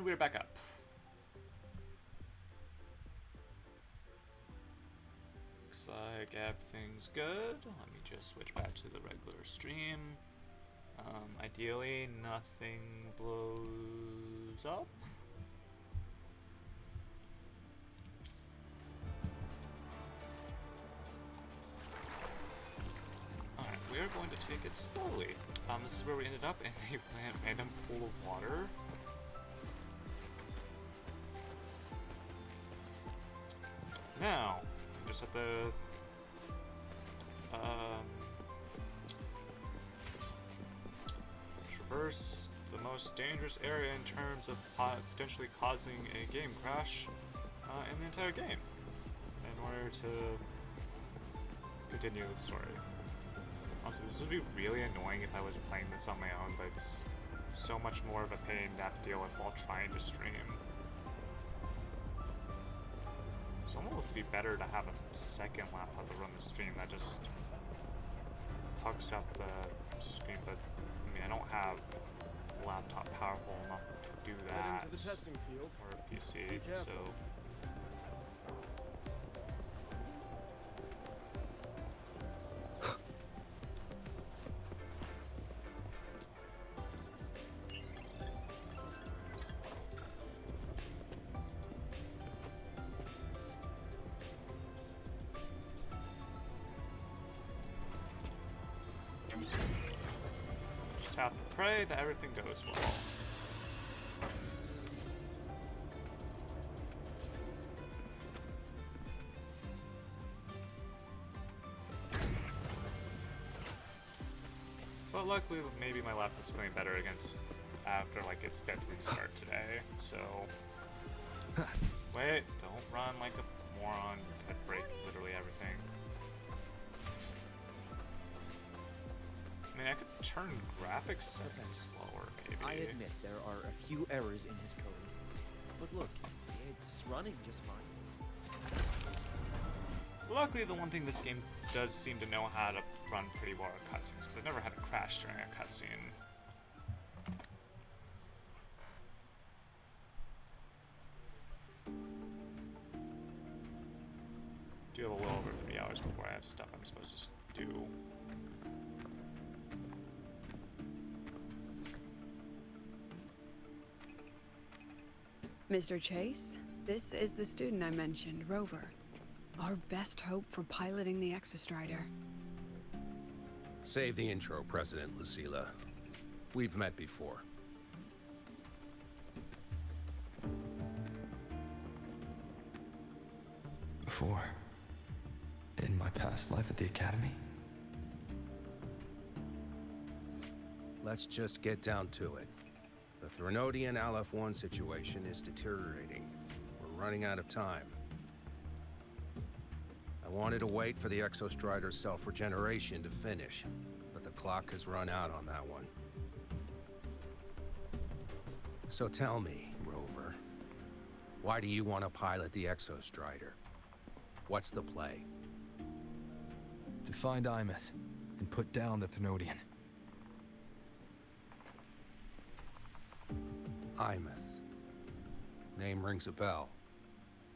we're back up. Looks like everything's good. Let me just switch back to the regular stream. Ideally, nothing blows up. Alright, we are going to take it slowly. This is where we ended up in a random pool of water. Now, just have to traverse the most dangerous area in terms of potentially causing a game crash in the entire game in order to continue the story. Also, this would be really annoying if I was playing this on my own, but it's so much more of a pain to have to deal with while trying to stream. It's almost be better to have a second laptop to run the stream that just fucks up the screen, but I mean, I don't have a laptop powerful enough to do that. To the testing field. Or a PC, so. Have to pray that everything goes well. But luckily, maybe my laptop's feeling better against after like its 5th restart today. So wait, don't run like a moron. Could break literally everything. I mean, I could turn graphics settings slower, maybe. I admit there are a few errors in his code. But look, it's running just fine. Luckily, the one thing this game does seem to know how to run pretty well are cutscenes, because I've never had a crash during a cutscene. Do have a little over 3 hours before I have stuff I'm supposed to do. Mr. Chase, this is the student I mentioned, Rover. Our best hope for piloting the Exostrider. Save the intro, President Lucilla. We've met before. Before? In my past life at the Academy? Let's just get down to it. The Threnodian Aleph-1 situation is deteriorating. We're running out of time. I wanted to wait for the Exostrider's self-regeneration to finish, but the clock has run out on that one. So tell me, Rover, why do you want to pilot the Exostrider? What's the play? To find Imeth and put down the Threnodian. Imeth. Name rings a bell.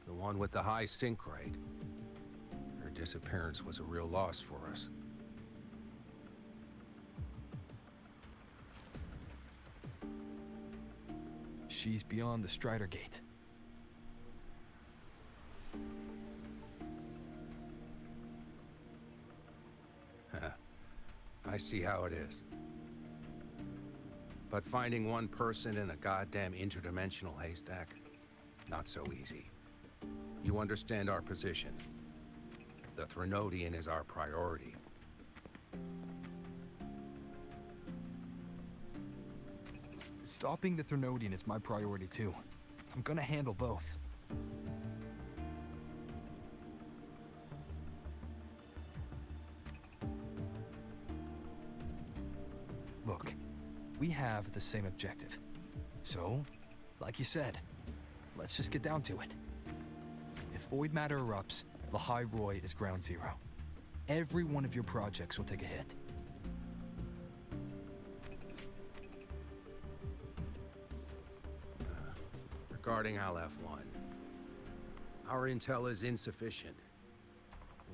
The one with the high sync rate. Her disappearance was a real loss for us. She's beyond the Strider Gate. I see how it is. But finding one person in a goddamn interdimensional haystack, not so easy. You understand our position. The Threnodian is our priority. Stopping the Threnodian is my priority too. I'm gonna handle both. Look, we have the same objective. So, like you said, let's just get down to it. If void matter erupts, Lahai Roy is ground zero. Every one of your projects will take a hit. Regarding Aleph-1, our intel is insufficient.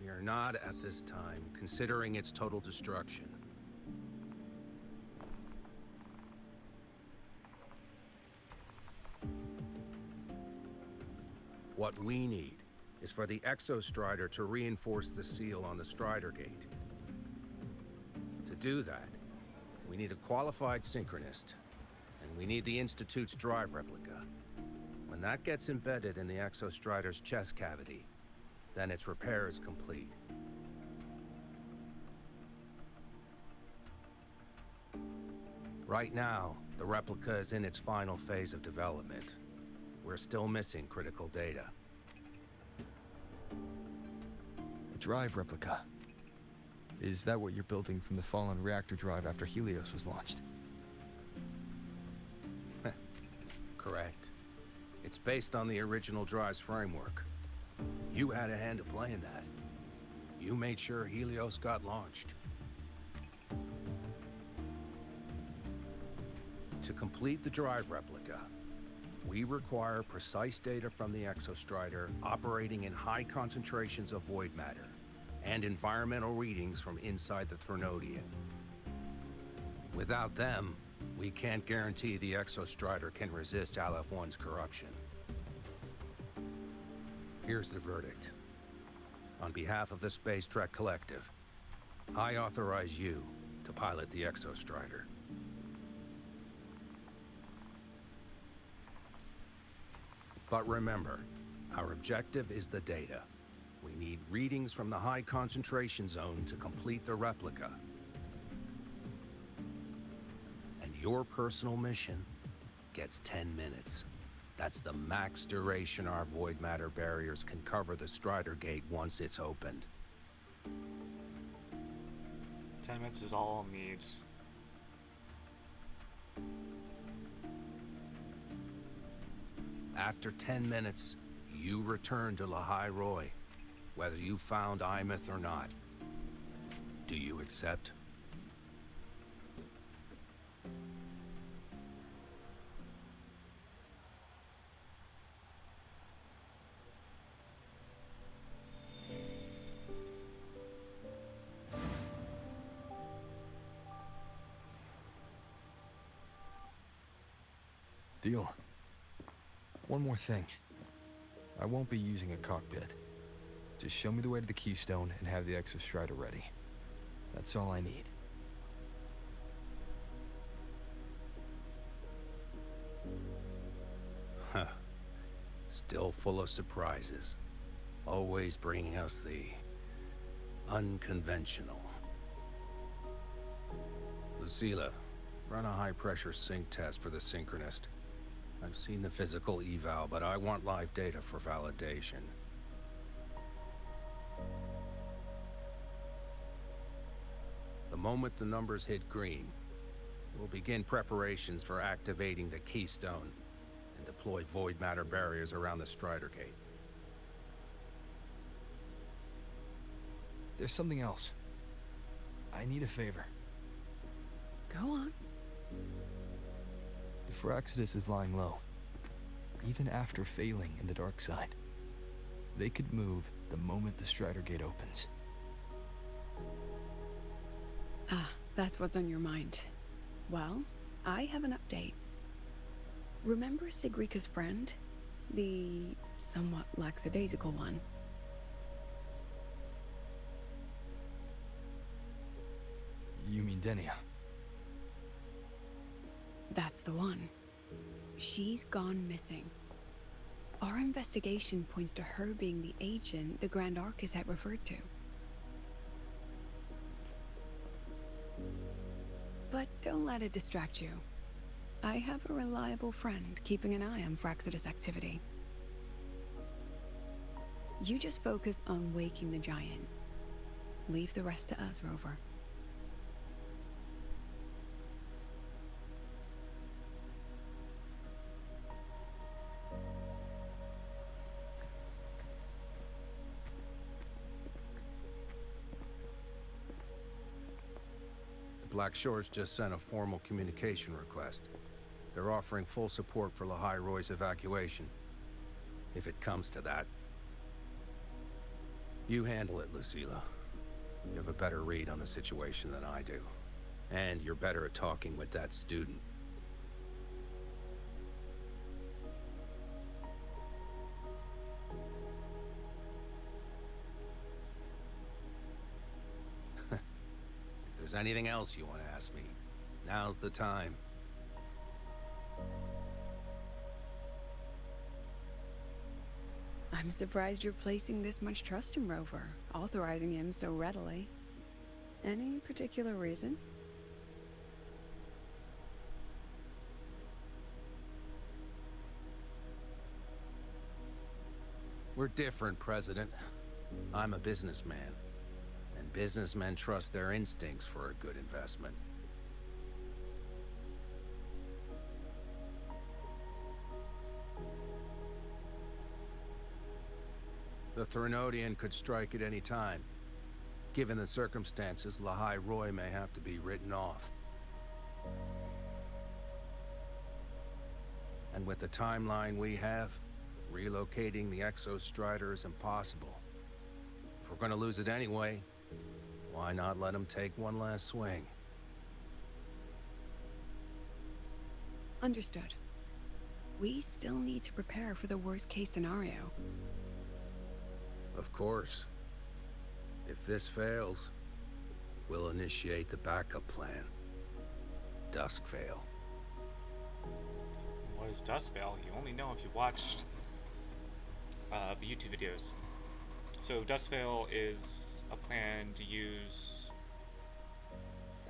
We are not, at this time, considering its total destruction. What we need is for the Exostrider to reinforce the seal on the Strider Gate. To do that, we need a qualified synchronist, and we need the Institute's drive replica. When that gets embedded in the Exostrider's chest cavity, then its repair is complete. Right now, the replica is in its final phase of development. We're still missing critical data. A drive replica. Is that what you're building from the fallen reactor drive after Helios was launched? Correct. It's based on the original drive's framework. You had a hand to play in that. You made sure Helios got launched. To complete the drive replica, we require precise data from the Exostrider operating in high concentrations of void matter, and environmental readings from inside the Threnodian. Without them, we can't guarantee the Exostrider can resist Aleph-1's corruption. Here's the verdict. On behalf of the Space Trek Collective, I authorize you to pilot the Exostrider. But remember, our objective is the data. We need readings from the high concentration zone to complete the replica. And your personal mission gets 10 minutes. That's the max duration our void matter barriers can cover the Strider Gate once it's opened. 10 minutes is all it needs. After 10 minutes, you return to Lahai Roy, whether you found Imeth or not. Do you accept? Deal. One more thing. I won't be using a cockpit. Just show me the way to the Keystone and have the Exostrider ready. That's all I need. Huh. Still full of surprises. Always bringing us the unconventional. Lucilla, run a high-pressure sync test for the Synchronist. I've seen the physical eval, but I want live data for validation. The moment the numbers hit green, we'll begin preparations for activating the Keystone and deploy void matter barriers around the Strider Gate. There's something else. I need a favor. Go on. The Phraxidus is lying low, even after failing in the dark side. They could move the moment the Strider Gate opens. Ah, that's what's on your mind. Well, I have an update. Remember Sigrika's friend? The somewhat lackadaisical one? You mean Denia? That's the one. She's gone missing. Our investigation points to her being the agent the Grand Architect referred to. But don't let it distract you. I have a reliable friend keeping an eye on Phraxidus activity. You just focus on waking the giant. Leave the rest to us, Rover. Black Shores just sent a formal communication request. They're offering full support for Lahai Roy's evacuation. If it comes to that. You handle it, Lucilla. You have a better read on the situation than I do. And you're better at talking with that student. If there's anything else you want to ask me, now's the time. I'm surprised you're placing this much trust in Rover, authorizing him so readily. Any particular reason? We're different, President. I'm a businessman. And businessmen trust their instincts for a good investment. The Threnodian could strike at any time. Given the circumstances, Lahai Roy may have to be written off. And with the timeline we have, relocating the Exostrider is impossible. If we're gonna lose it anyway, why not let him take one last swing? Understood. We still need to prepare for the worst-case scenario. Of course. If this fails, we'll initiate the backup plan. Duskvale. What is Duskvale? You only know if you watched the YouTube videos. So Duskvale is a plan to use...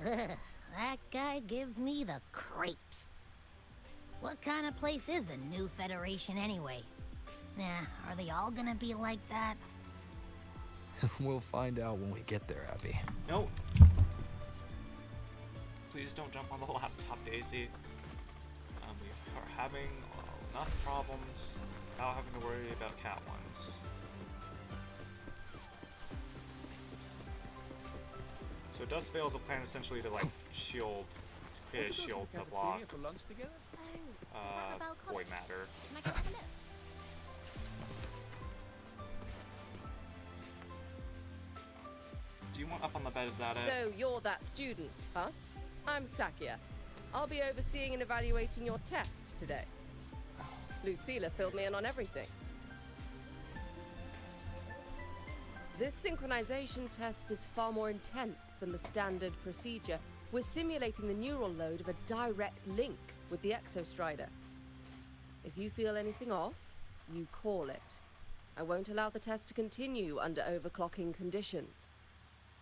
That guy gives me the crepes. What kind of place is the new Federation anyway? Are they all gonna be like that? We'll find out when we get there, Abby. No. Please don't jump on the laptop, Daisy. We are having enough problems without having to worry about cat ones. So Duskvale is a plan essentially to like shield, create a shield to block void matter. Can I come have a look? Do you want up on the bed? Is that it? So you're that student, huh? I'm Sakia. I'll be overseeing and evaluating your test today. Lucilla filled me in on everything. This synchronization test is far more intense than the standard procedure. We're simulating the neural load of a direct link with the Exostrider. If you feel anything off, you call it. I won't allow the test to continue under overclocking conditions.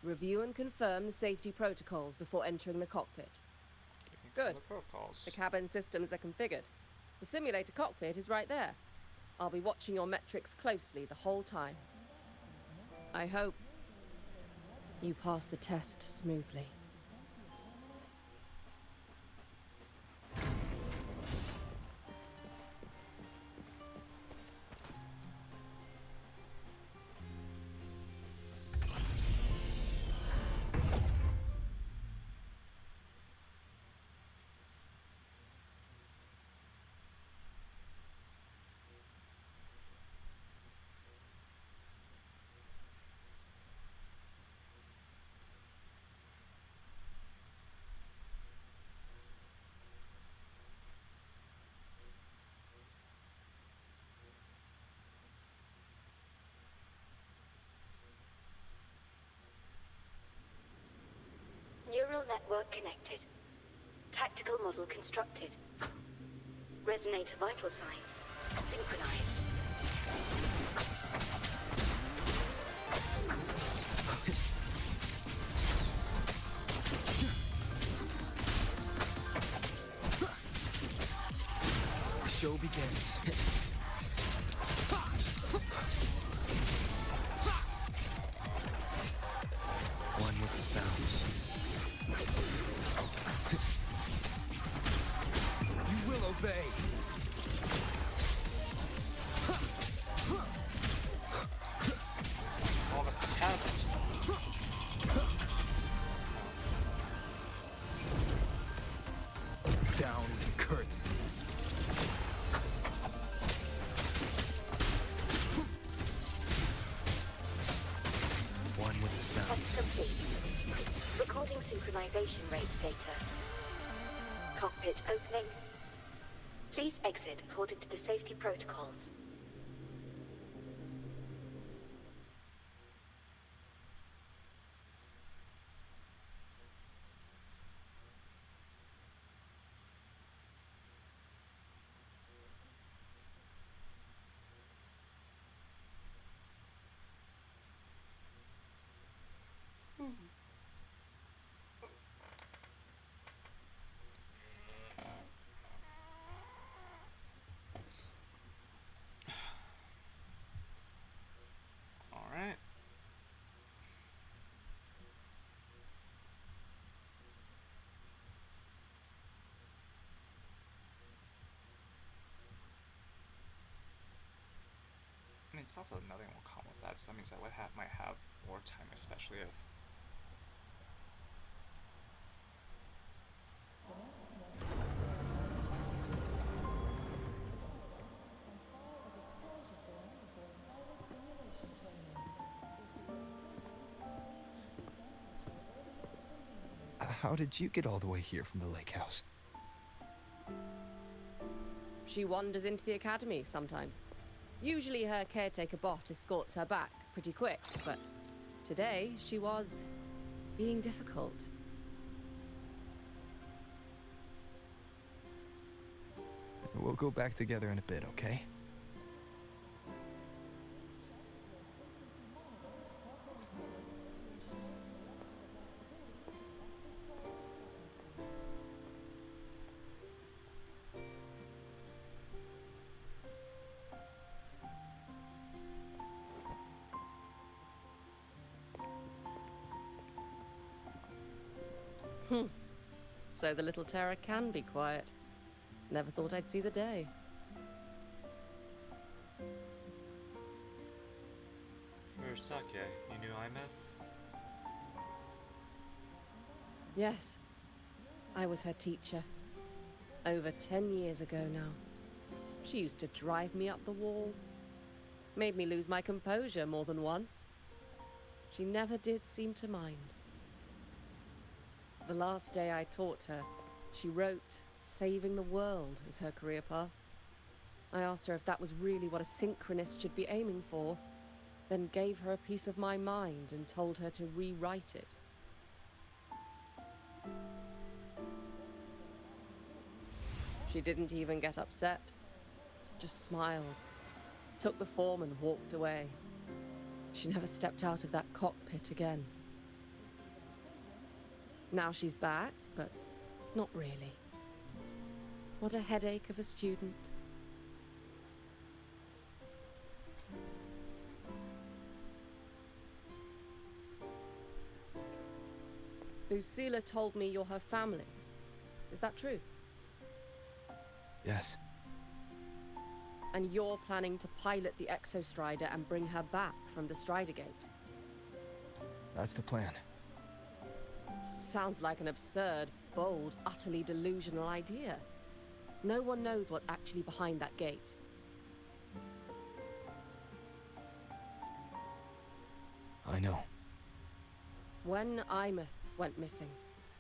Review and confirm the safety protocols before entering the cockpit. Good. The protocols. The cabin systems are configured. The simulator cockpit is right there. I'll be watching your metrics closely the whole time. I hope you pass the test smoothly. Neural network connected. Tactical model constructed. Resonator vital signs synchronized. The show begins. One with the sounds. You will obey. All of us to test. Down the curtain. synchronization rate data. Cockpit opening. Please exit according to the safety protocols. Alright. I mean, it's possible nothing will come with that, so that means I might have more time, especially if... How did you get all the way here from the lake house? She wanders into the academy sometimes. Usually her caretaker bot escorts her back pretty quick, but today she was being difficult. We'll go back together in a bit, okay? So the little terror can be quiet. Never thought I'd see the day. For Sake, you knew Imeth? Yes, I was her teacher. Over 10 years ago now. She used to drive me up the wall. Made me lose my composure more than once. She never did seem to mind. The last day I taught her, she wrote saving the world as her career path. I asked her if that was really what a synchronist should be aiming for, then gave her a piece of my mind and told her to rewrite it. She didn't even get upset, just smiled, took the form and walked away. She never stepped out of that cockpit again. Now she's back, but not really. What a headache of a student. Lucilla told me you're her family. Is that true? Yes. And you're planning to pilot the Exostrider and bring her back from the Strider Gate? That's the plan. Sounds like an absurd, bold, utterly delusional idea. No one knows what's actually behind that gate. I know. When Imeth went missing,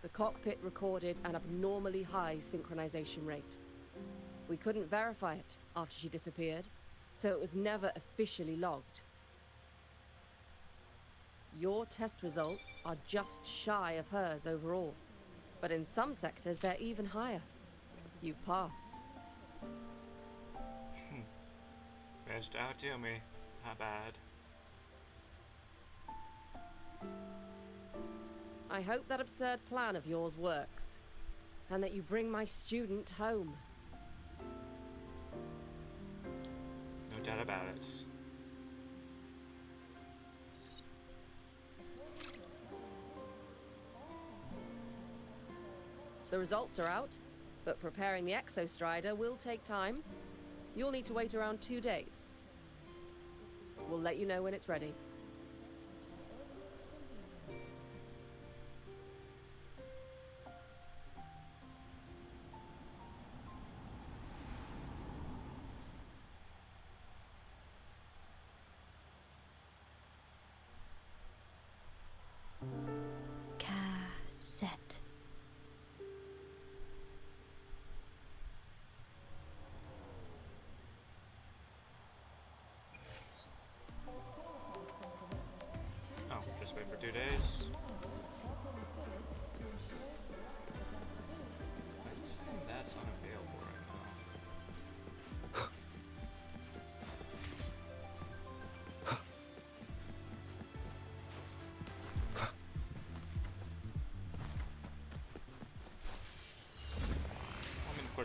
the cockpit recorded an abnormally high synchronization rate. We couldn't verify it after she disappeared, so it was never officially logged. Your test results are just shy of hers overall, but in some sectors they're even higher. You've passed. Managed to outdo me. Not bad. I hope that absurd plan of yours works, and that you bring my student home. No doubt about it. The results are out, but preparing the Exostrider will take time. You'll need to wait around 2 days. We'll let you know when it's ready. Cassette.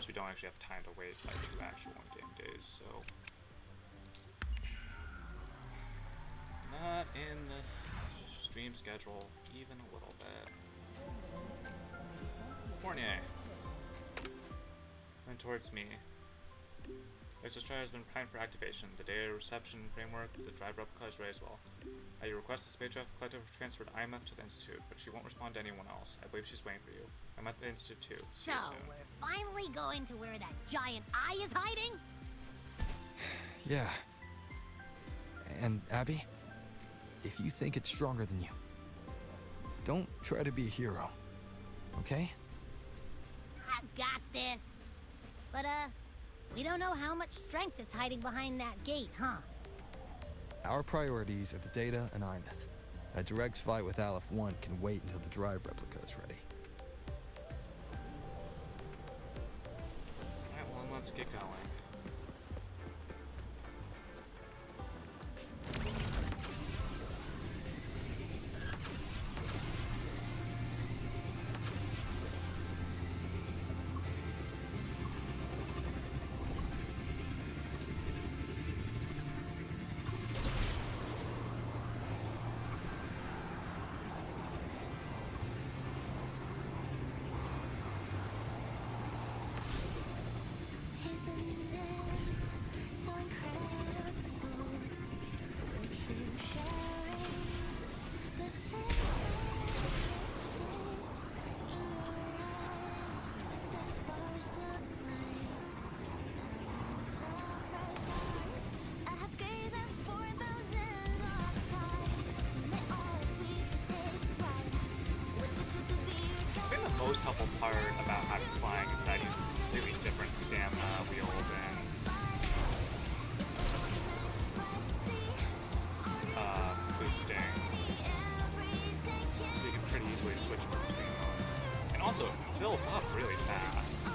course, we don't actually have time to wait like 2 actual in-game days, so... Not in this stream schedule, even a little bit. Fournier. Went towards me. Exostrator has been primed for activation. The data reception framework, the drive replica is ready as well. At your request, the Spacecraft Collective transferred IMF to the Institute, but she won't respond to anyone else. I believe she's waiting for you. I'm at the Institute too. See So, you soon. we're finally going to where that giant eye is hiding? Yeah. And Abby, if you think it's stronger than you, don't try to be a hero, okay? I've got this. But, we don't know how much strength is hiding behind that gate, huh? Our priorities are the data and IMF. A direct fight with Aleph 1 can wait until the drive replica is ready. Alright, well, then let's get going. The most helpful part about having flying is that it uses a completely different stamina wheel than boosting. So you can pretty easily switch between them. And also, it fills up really fast.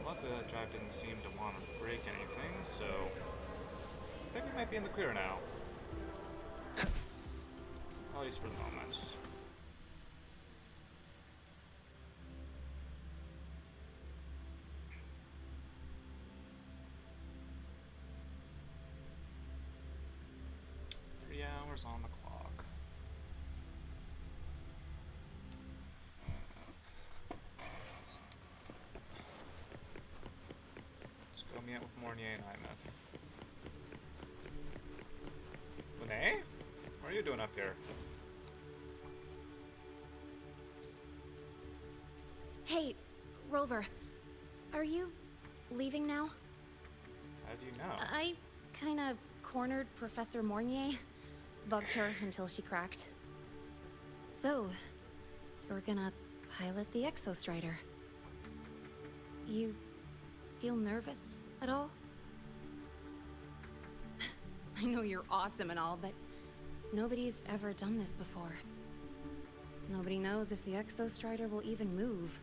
Luckily that drive didn't seem to want to break anything, so I think we might be in the clear now. At least for the moment. Hours on the clock. Let's go meet with Mornier and IMF. Lene? What are you doing up here? Hey, Rover. Are you leaving now? How do you know? I kinda cornered Professor Mornier. Bugged her until she cracked. So, you're gonna pilot the Exostrider. You feel nervous at all? I know you're awesome and all, but nobody's ever done this before. Nobody knows if the Exostrider will even move,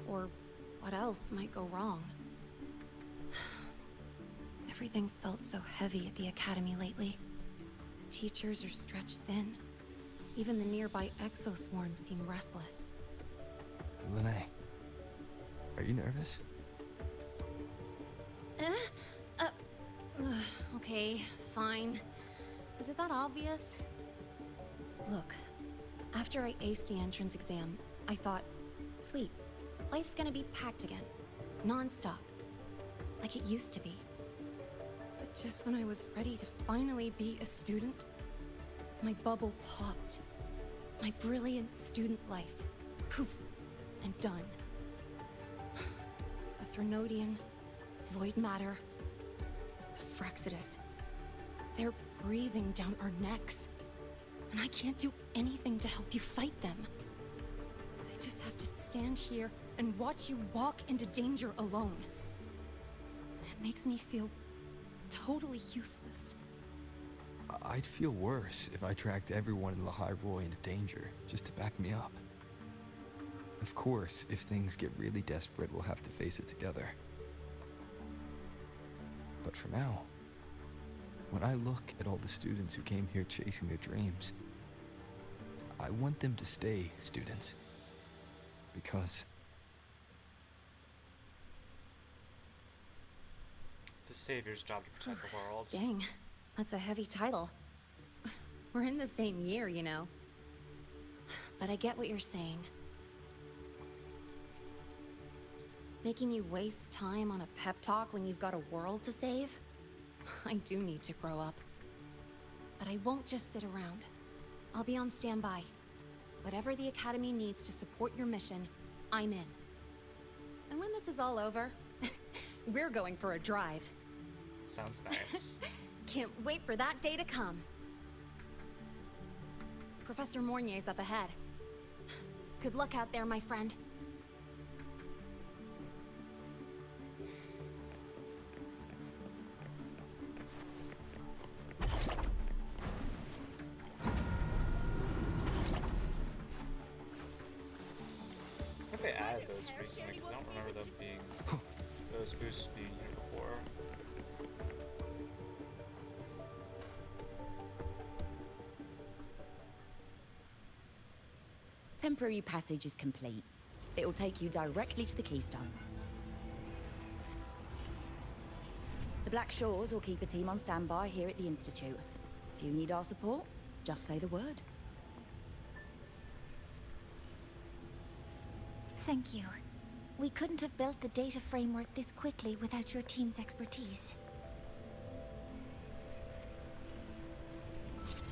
or what else might go wrong. Everything's felt so heavy at the Academy lately. Teachers are stretched thin. Even the nearby exoswarms seem restless. Lene, are you nervous? Okay, fine. Is it that obvious? Look, after I aced the entrance exam, I thought, sweet, life's gonna be packed again. Non-stop. Like it used to be. But just when I was ready to finally be a student, My bubble popped. My brilliant student life. Poof. And done. The Threnodian, void matter, the Frexidus. They're breathing down our necks. And I can't do anything to help you fight them. I just have to stand here and watch you walk into danger alone. It makes me feel totally useless. I'd feel worse if I tracked everyone in the High Roy into danger, just to back me up. Of course, if things get really desperate, we'll have to face it together. But for now, when I look at all the students who came here chasing their dreams, I want them to stay students. Because It's a savior's job to protect the world. Dang, that's a heavy title. We're in the same year, you know. But I get what you're saying. Making you waste time on a pep talk when you've got a world to save? I do need to grow up. But I won't just sit around. I'll be on standby. Whatever the Academy needs to support your mission, I'm in. And when this is all over, we're going for a drive. Sounds nice. Can't wait for that day to come. Professor Mornier's up ahead. Good luck out there, my friend. I think they added those recently because I don't remember them being those boosts being here before. Temporary passage is complete. It'll take you directly to the Keystone. The Black Shores will keep a team on standby here at the Institute. If you need our support, just say the word. Thank you. We couldn't have built the data framework this quickly without your team's expertise.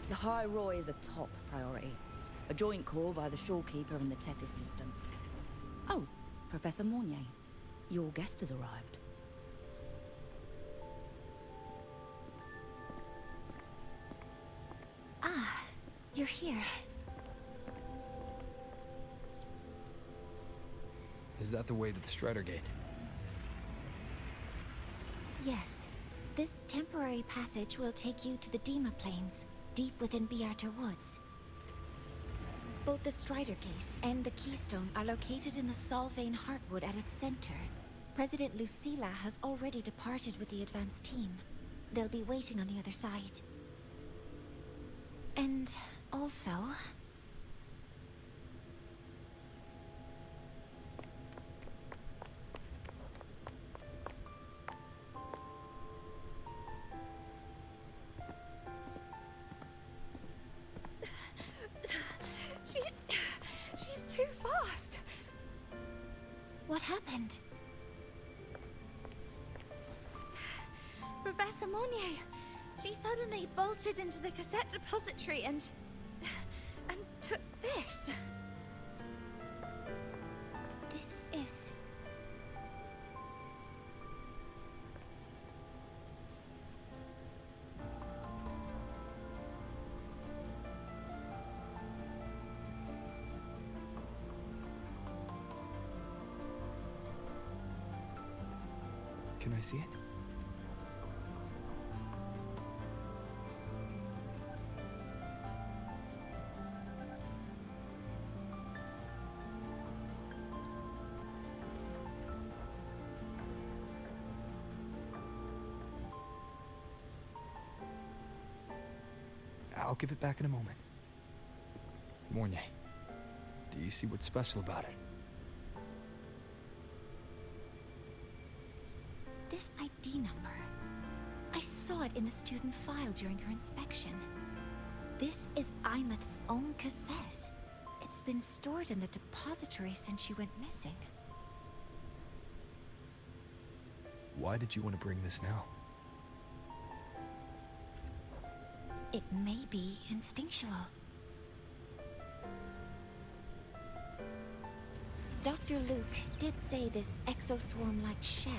The High Roy is a top priority. A joint call by the Shorekeeper and the Tethys system. Oh, Professor Mornier. Your guest has arrived. Ah, you're here. is that the way to the Strider Gate? Yes. This temporary passage will take you to the Dima Plains, deep within Biarter Woods. Both the Strider Gate and the Keystone are located in the Solvane Heartwood at its center. President Lucilla has already departed with the advance team. They'll be waiting on the other side. And also... She's too fast. What happened? Professor Mornier, she suddenly bolted into the cassette depository and took this. This is... Can I see it? I'll give it back in a moment. Mornier, do you see what's special about it? This ID number. I saw it in the student file during her inspection. This is Imeth's own cassette. It's been stored in the depository since she went missing. Why did you want to bring this now? It may be instinctual. Dr. Luke did say this exoswarm-like shell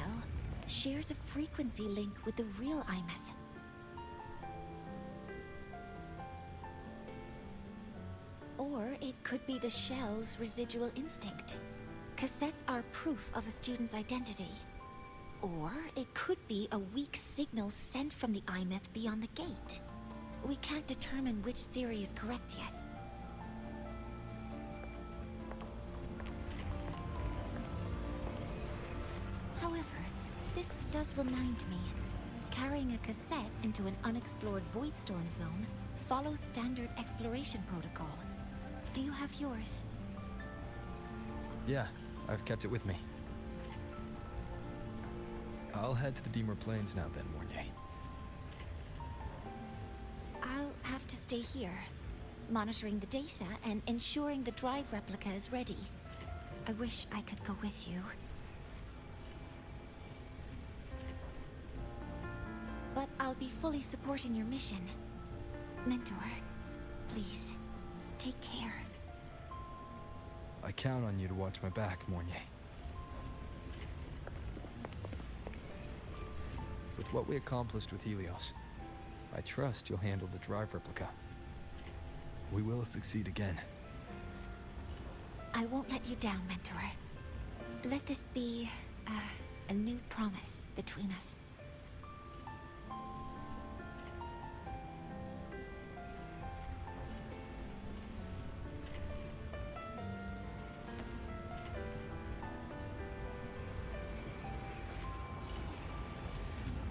shares a frequency link with the real Imeth. Or it could be the shell's residual instinct. Cassettes are proof of a student's identity. Or it could be a weak signal sent from the Imeth beyond the gate. We can't determine which theory is correct yet. However, this does remind me, carrying a cassette into an unexplored Voidstorm zone follows standard exploration protocol. Do you have yours? Yeah, I've kept it with me. I'll head to the Deemer Plains now then, Mornier. I'll have to stay here, monitoring the data and ensuring the drive replica is ready. I wish I could go with you. But I'll be fully supporting your mission. Mentor, please, take care. I count on you to watch my back, Mornier. With what we accomplished with Helios, I trust you'll handle the drive replica. We will succeed again. I won't let you down, Mentor. Let this be a new promise between us.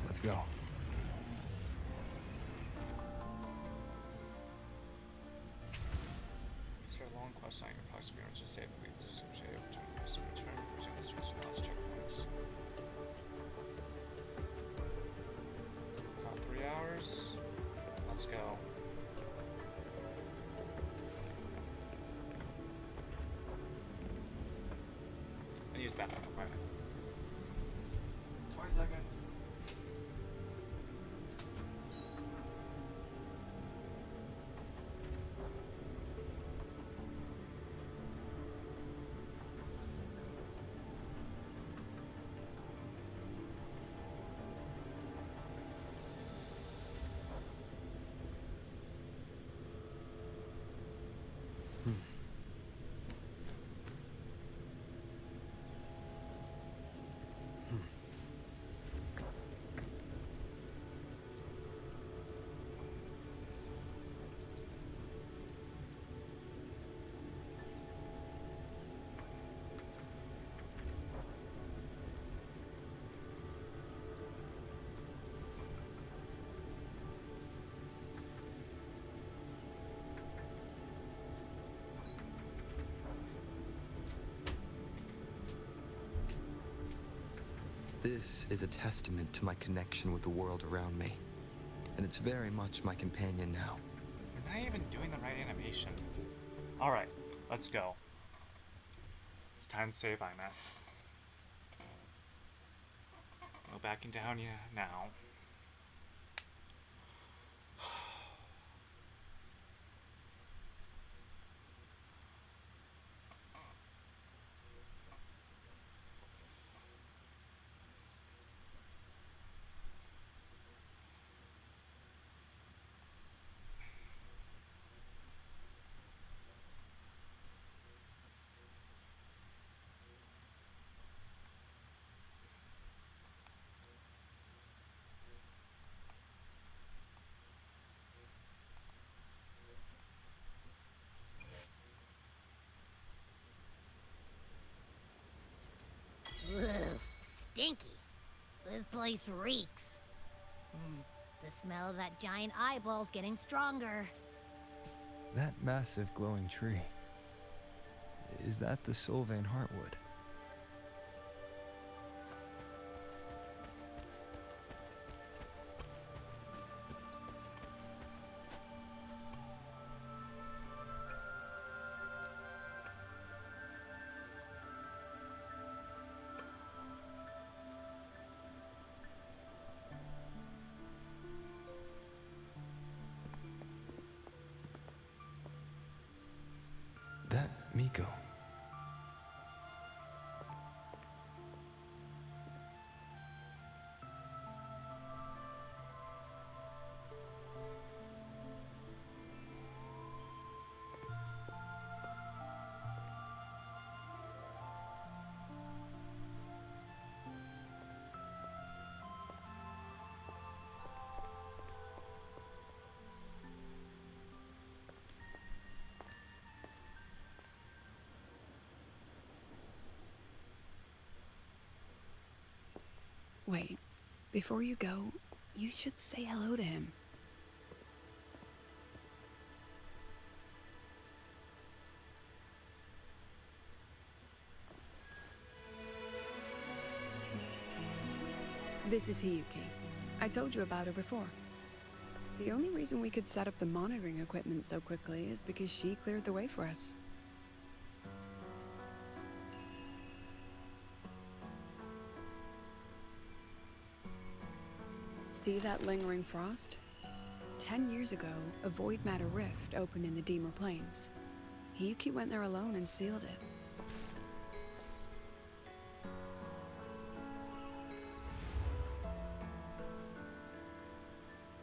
Let's go. After a long quest, I can possibly return to save please. Return, resume the stress from last checkpoints. Got 3 hours. Let's go. And use that. Right. 20 seconds. This is a testament to my connection with the world around me, and it's very much my companion now. We're not even doing the right animation. Alright, let's go. It's time to save Imeth. Go back in town now. Ugh, stinky. This place reeks. The smell of that giant eyeball's getting stronger. That massive glowing tree. Is that the Sylvain Heartwood? Miko. Wait, before you go, you should say hello to him. This is Hiyuki. I told you about her before. The only reason we could set up the monitoring equipment so quickly is because she cleared the way for us. See that lingering frost? 10 years ago, a void matter rift opened in the Deemer Plains. Hiyuki went there alone and sealed it.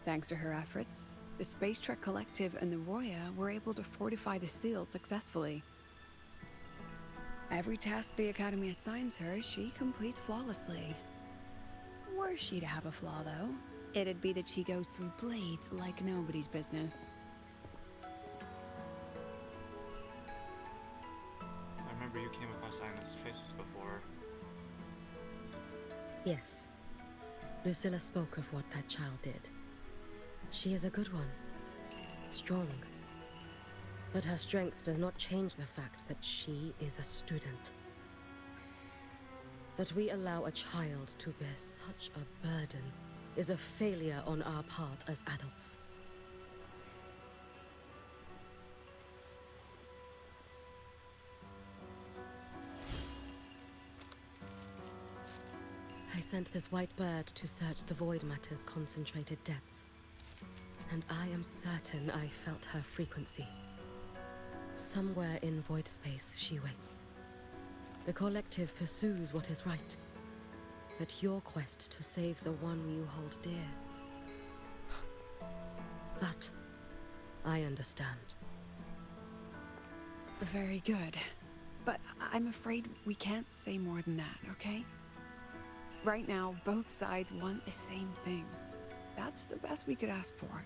Thanks to her efforts, the Space Trek Collective and the Roya were able to fortify the seal successfully. Every task the Academy assigns her, she completes flawlessly. Were she to have a flaw, though, it'd be that she goes through blades like nobody's business. I remember you came across Agnes traces before. Yes. Lucilla spoke of what that child did. She is a good one. Strong. But her strength does not change the fact that she is a student. That we allow a child to bear such a burden is a failure on our part as adults. I sent this white bird to search the Void Matter's concentrated depths, and I am certain I felt her frequency. Somewhere in void space she waits. The Collective pursues what is right, but your quest to save the one you hold dear, that I understand. Very good. But I'm afraid we can't say more than that, okay? Right now, both sides want the same thing. That's the best we could ask for.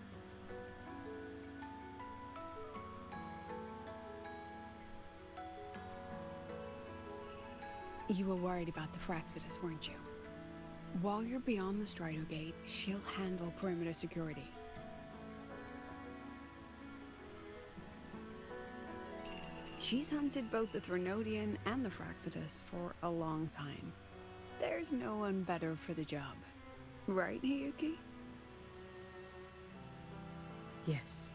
You were worried about the Fraxidus, weren't you? While you're beyond the Strider Gate, she'll handle perimeter security. She's hunted both the Threnodian and the Fraxidus for a long time. There's no one better for the job. Right, Hiyuki? Yes.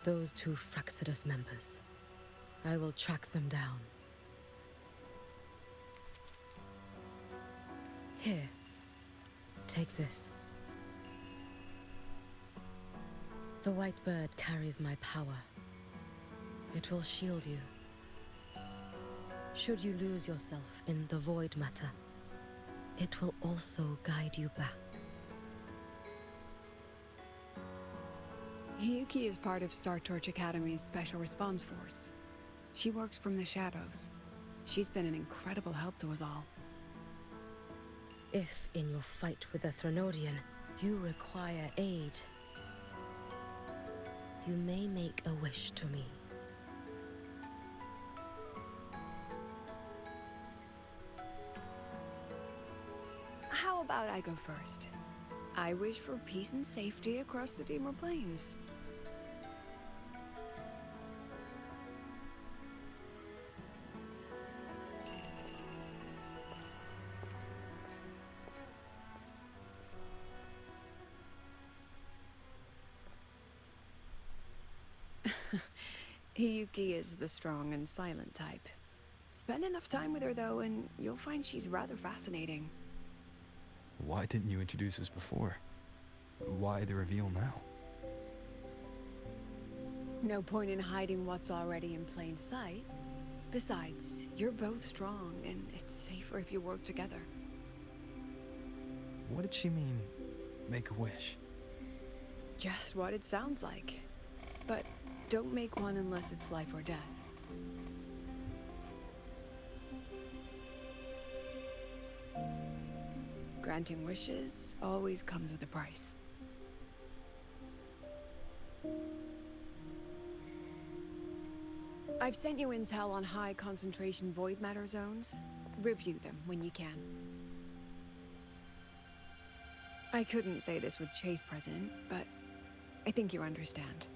Those two Fraxidus members. I will track them down. Here. Take this. The white bird carries my power. It will shield you. Should you lose yourself in the void matter, it will also guide you back. Hiyuki is part of Star Torch Academy's Special Response Force. She works from the shadows. She's been an incredible help to us all. If, in your fight with the Threnodian, you require aid, you may make a wish to me. How about I go first? I wish for peace and safety across the Deemer Plains. Hiyuki is the strong and silent type. Spend enough time with her, though, and you'll find she's rather fascinating. Why didn't you introduce us before? Why the reveal now? No point in hiding what's already in plain sight. Besides, you're both strong, and it's safer if you work together. What did she mean, make a wish? Just what it sounds like. But don't make one unless it's life or death. Granting wishes always comes with a price. I've sent you intel on high concentration void matter zones. Review them when you can. I couldn't say this with Chase present, but I think you understand.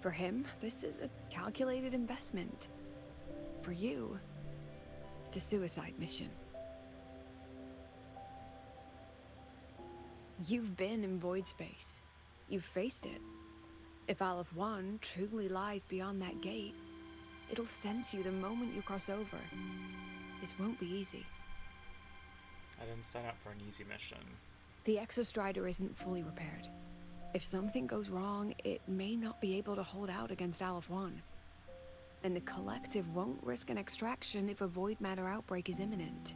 For him, this is a calculated investment. For you, it's a suicide mission. You've been in void space. You've faced it. If Aleph 1 truly lies beyond that gate, it'll sense you the moment you cross over. This won't be easy. I didn't sign up for an easy mission. The Exostrider isn't fully repaired. If something goes wrong, it may not be able to hold out against Aleph 1. And the Collective won't risk an extraction if a void matter outbreak is imminent.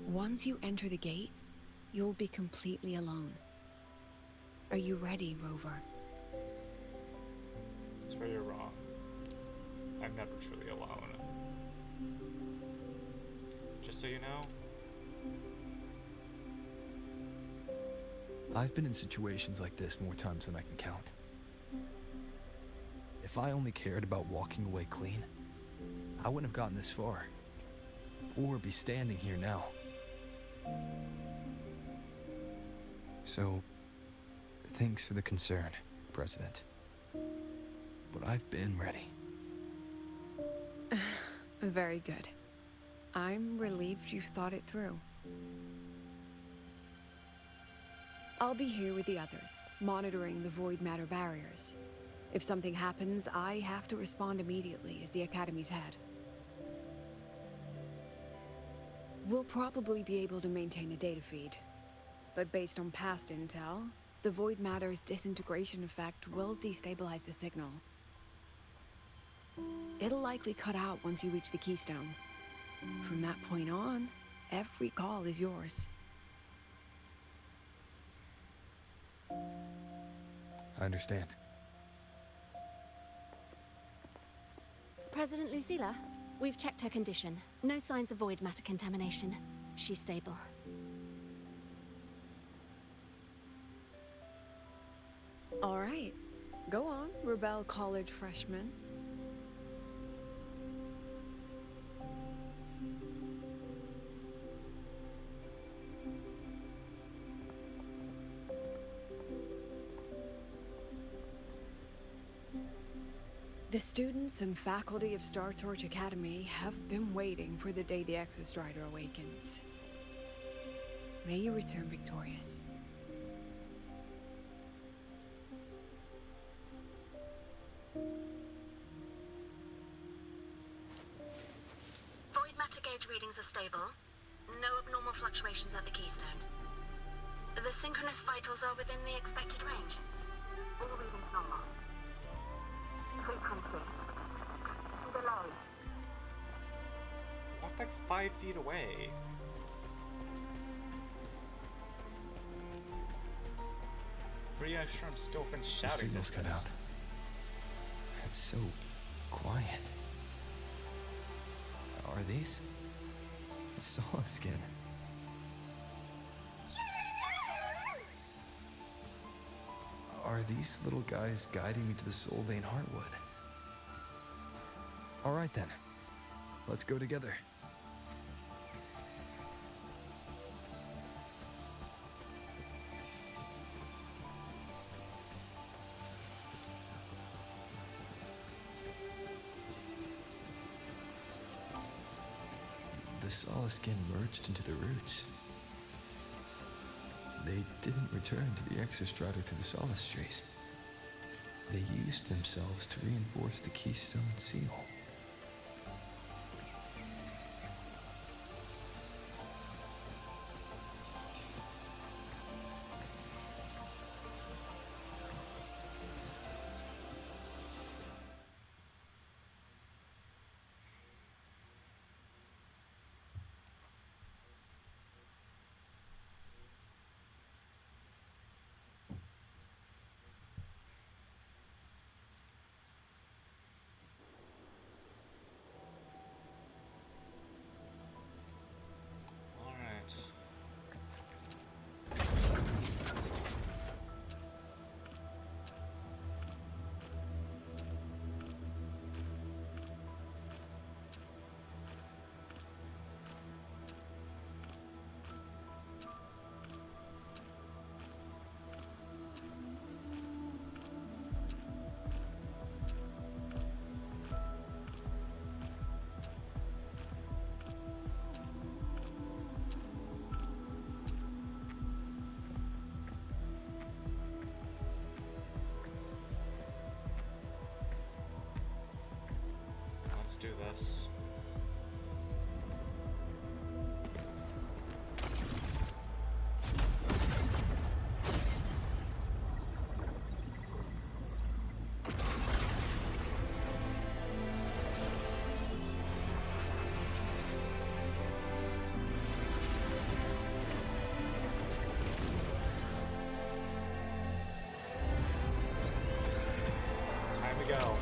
Once you enter the gate, you'll be completely alone. Are you ready, Rover? That's where you're wrong. I'm never truly alone. Just so you know, I've been in situations like this more times than I can count. If I only cared about walking away clean, I wouldn't have gotten this far. Or be standing here now. So, thanks for the concern, President. But I've been ready. Very good. I'm relieved you've thought it through. I'll be here with the others, monitoring the void matter barriers. If something happens, I have to respond immediately as the Academy's head. We'll probably be able to maintain a data feed, but based on past intel, the void matter's disintegration effect will destabilize the signal. It'll likely cut out once you reach the keystone. From that point on, every call is yours. I understand. President Lucilla, we've checked her condition. No signs of void matter contamination. She's stable. All right. Go on, Rebel College freshman. The students and faculty of Star Torch Academy have been waiting for the day the Exostrider awakens. May you return victorious. Void matter gauge readings are stable. No abnormal fluctuations at the keystone. The synchronous vitals are within the expected range. All readings normal. Frequency. Delay. walked like 5 feet away. Pretty sure I'm still within The shouting signal's cut distance. out. It's so quiet. Are these? Solace skin. Are these little guys guiding me to the Soul Vein Heartwood? All right then. Let's go together. The Solace skin merged into the roots. They didn't return to the Exostrider through the Solace Trace. They used themselves to reinforce the Keystone Seal. let's do this. Time to go.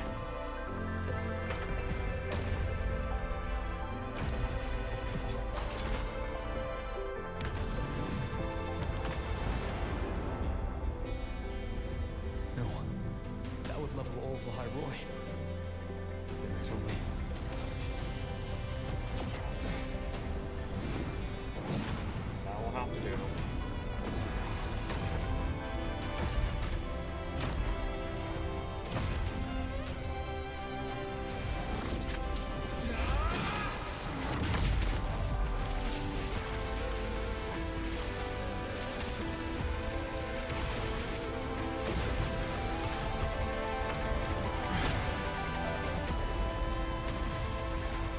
No. That would level all of the High Roy. Then there's only... That will have to do.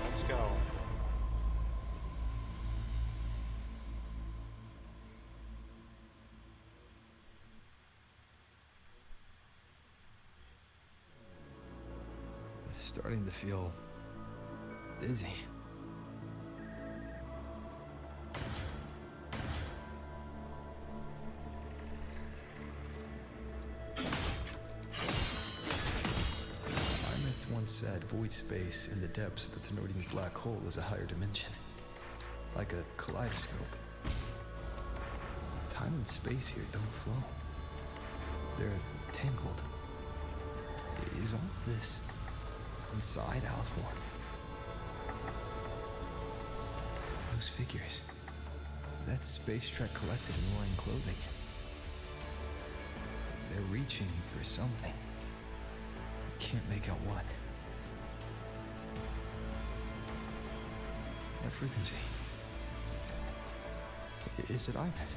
Let's go. Starting to feel... dizzy. Imeth once said void space in the depths of the Thenodian black hole is a higher dimension. Like a kaleidoscope. Time and space here don't flow. They're tangled. Is all of this inside Aliforn? Those figures. That space trek collected in roaring clothing. They're reaching for something. Can't make out what. That frequency. Is it Imeth?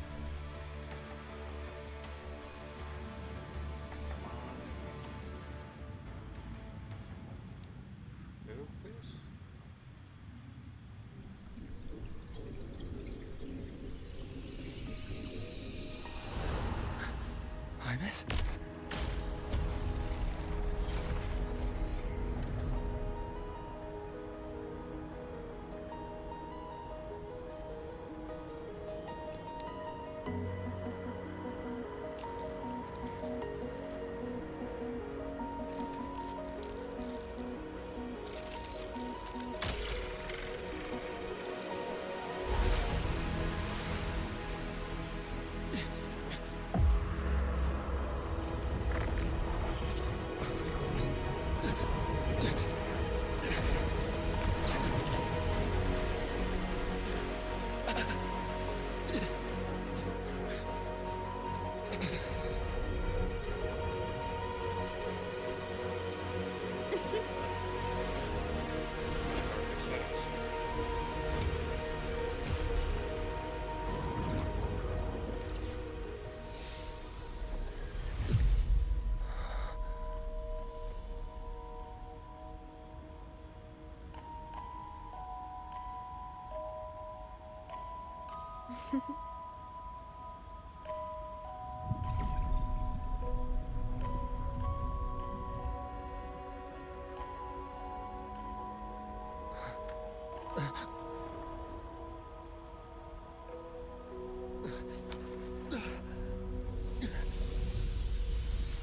Move, please. Imeth?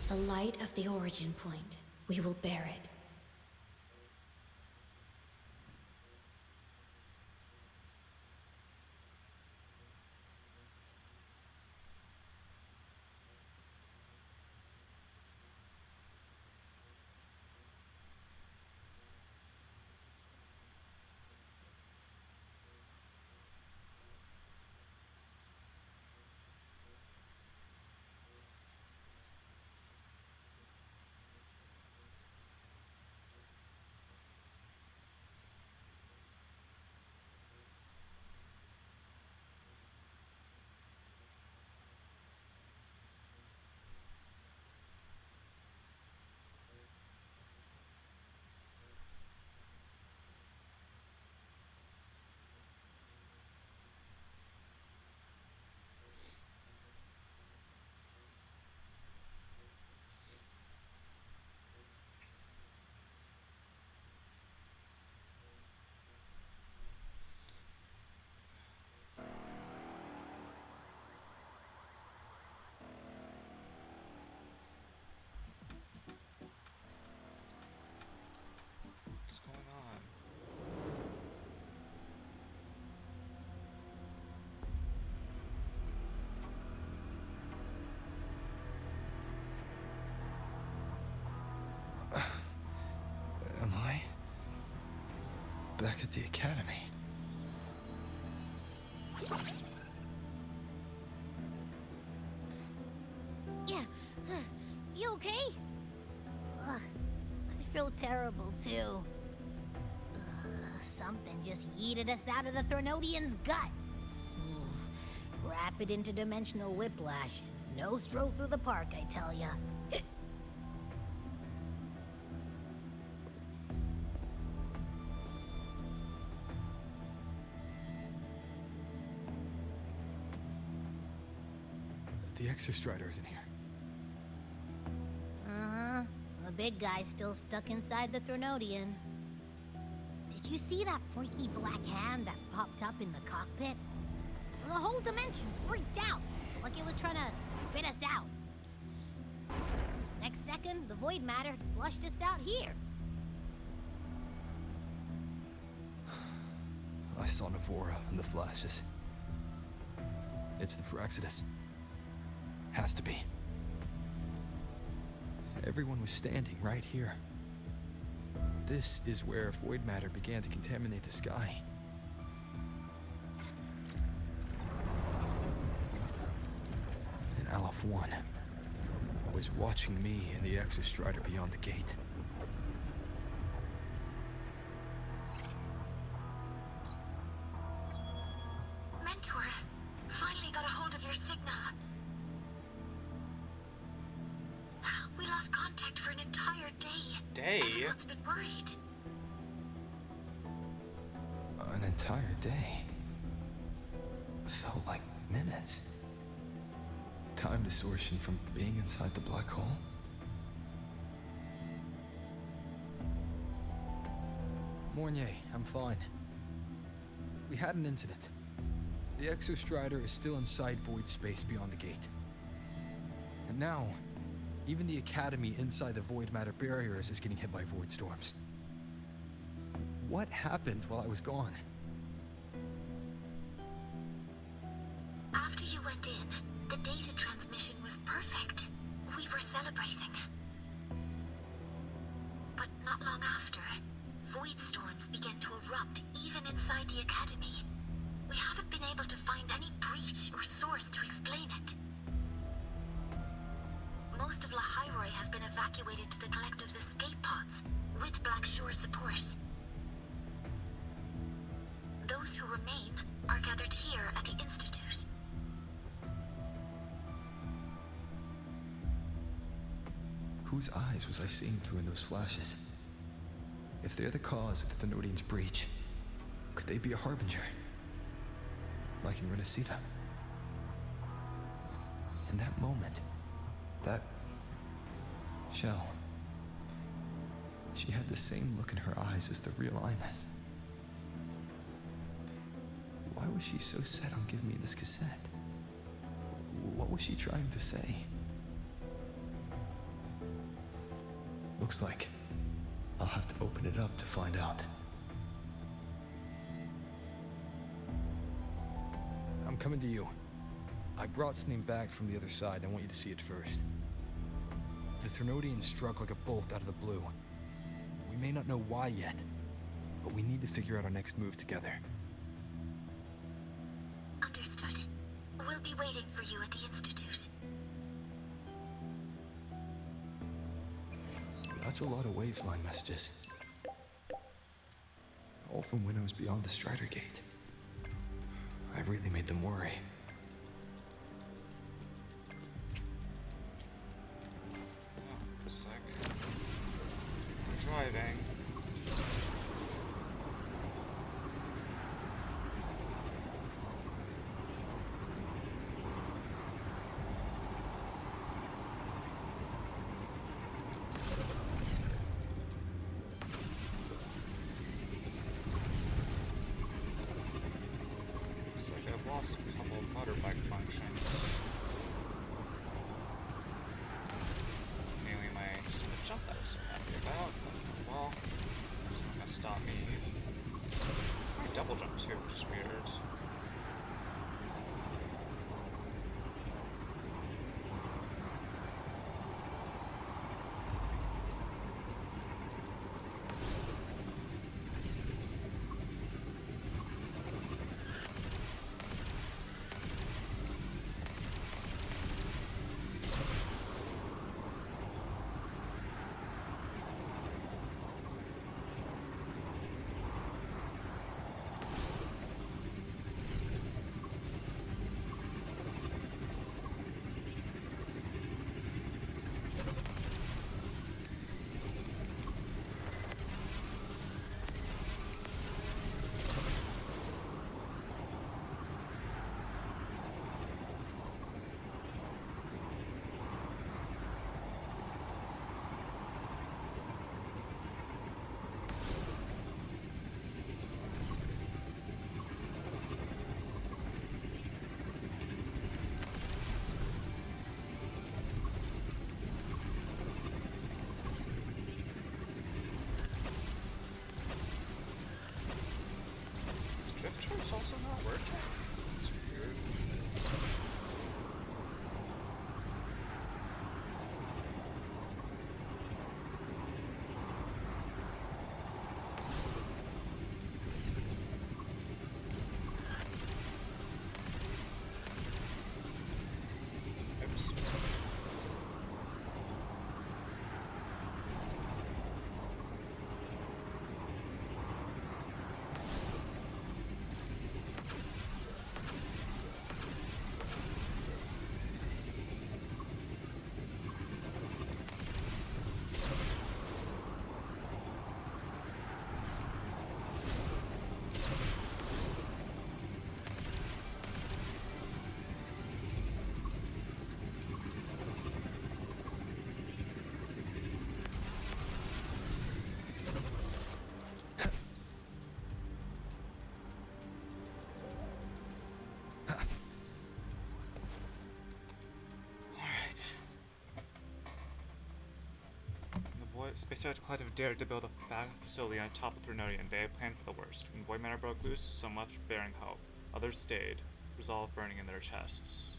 The light of the origin point. We will bear it. back at the academy. Yeah. You okay? Ugh, I feel terrible too. Something just yeeted us out of the Threnodian's gut. Oof. Rapid interdimensional whiplash is no stroll through the park, I tell ya. The Exostrider isn't here. Uh-huh. The big guy's still stuck inside the Threnodian. Did you see that freaky black hand that popped up in the cockpit? The whole dimension freaked out, like it was trying to spit us out. Next second, the void matter flushed us out here. I saw Navora in the flashes. It's the Phraxidus. Has to be. Everyone was standing right here. This is where void matter began to contaminate the sky. And Aleph 1 was watching me and the Exostrider beyond the gate. Mentor, finally got a hold of your signal. We lost contact for an entire day. Everyone's been worried. An entire day. Felt like minutes. Time distortion from being inside the black hole. Mornier, I'm fine. We had an incident. The Exostrider is still inside void space beyond the gate. And now, even the Academy inside the void matter barriers is getting hit by void storms. What happened while I was gone? After you went in, the data transmission was perfect. We were celebrating. But not long after, void storms began to erupt even inside the Academy. We haven't been able to find any breach or source to explain it. Most of Lahairoi has been evacuated to the Collective's escape pods, with Black Shore support. Those who remain are gathered here at the Institute. Whose eyes was I seeing through in those flashes? If they're the cause of the Thenodian's breach, could they be a harbinger? Like in Renacita? In that moment, that Shell, she had the same look in her eyes as the real Imeth. Why was she so set on giving me this cassette? What was she trying to say? Looks like I'll have to open it up to find out. I'm coming to you. I brought something back from the other side. I want you to see it first. The Threnodian struck like a bolt out of the blue. We may not know why yet, but we need to figure out our next move together. Understood. We'll be waiting for you at the Institute. That's a lot of waveline messages. All from when I was beyond the Strider Gate. I really made them worry. Oh, sick. I'm driving. Lost a couple of motorbike functions. Mainly my jump that I was so happy about. Well, it's not gonna stop me. I double jump too, which is weird. Space Collective dared to build a facility on top of Threnodian. They had planned for the worst. When Void Matter broke loose, some left bearing hope. Others stayed, resolve burning in their chests.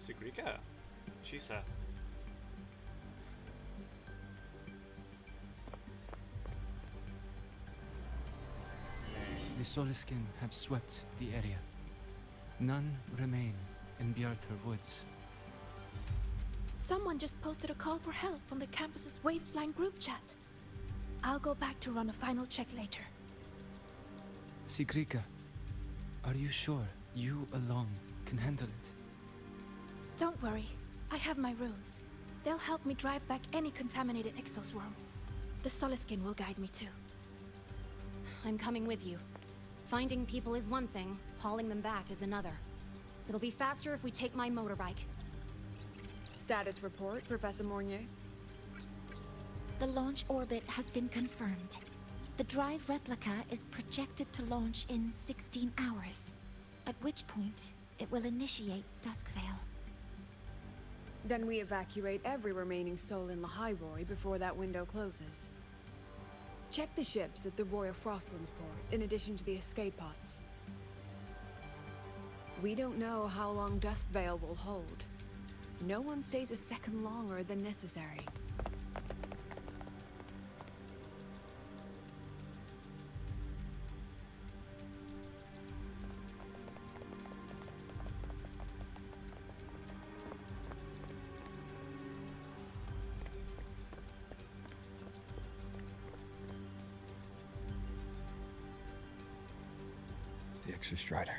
Sigrika, Shisa. The Soliskin have swept the area. None remain in Bjartar Woods. Someone just posted a call for help on the campus's Wavesline group chat. I'll go back to run a final check later. Sigrika, are you sure you alone can handle it? Don't worry, I have my runes. They'll help me drive back any contaminated exoswarm. The Soliskin will guide me too. I'm coming with you. Finding people is one thing, hauling them back is another. It'll be faster if we take my motorbike. Status report, Professor Mornier. The launch orbit has been confirmed. The drive replica is projected to launch in 16 hours, at which point it will initiate Duskvale. Then we evacuate every remaining soul in Lahairoi before that window closes. Check the ships at the Royal Frostlands port, in addition to the escape pods. We don't know how long Duskvale will hold. No one stays a second longer than necessary. The Exostrider.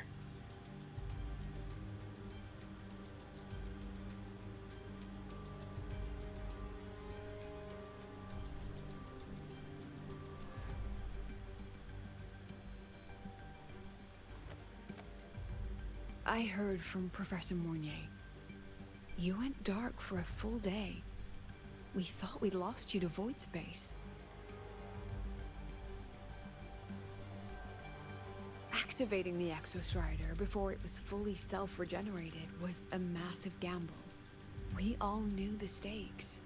I heard from Professor Mornier. You went dark for a full day. We thought we'd lost you to void space. Activating the Exostrider before it was fully self-regenerated was a massive gamble. We all knew the stakes.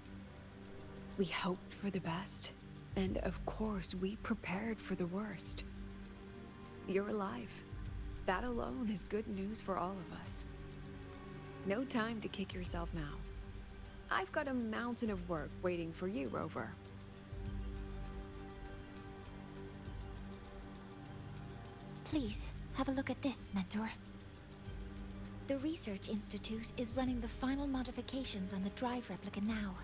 We hoped for the best, and of course we prepared for the worst. You're alive. That alone is good news for all of us. No time to kick yourself now. I've got a mountain of work waiting for you, Rover. Please, have a look at this, Mentor. The Research Institute is running the final modifications on the drive replica now.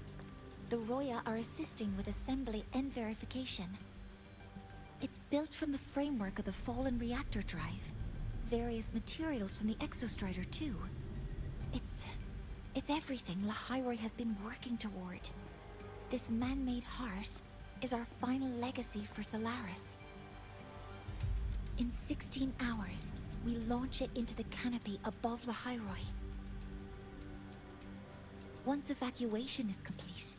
The Roya are assisting with assembly and verification. It's built from the framework of the fallen reactor drive. Various materials from the Exostrider, too. It's everything Lahairoi has been working toward. This man-made heart is our final legacy for Solaris. In 16 hours, we launch it into the canopy above Lahairoi. Once evacuation is complete,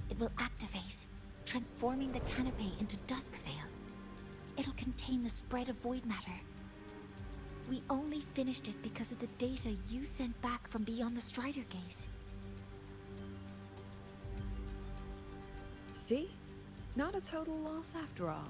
it will activate, transforming the canopy into Duskvale. It'll contain the spread of void matter. We only finished it because of the data you sent back from beyond the Strider Gate. See? Not a total loss after all.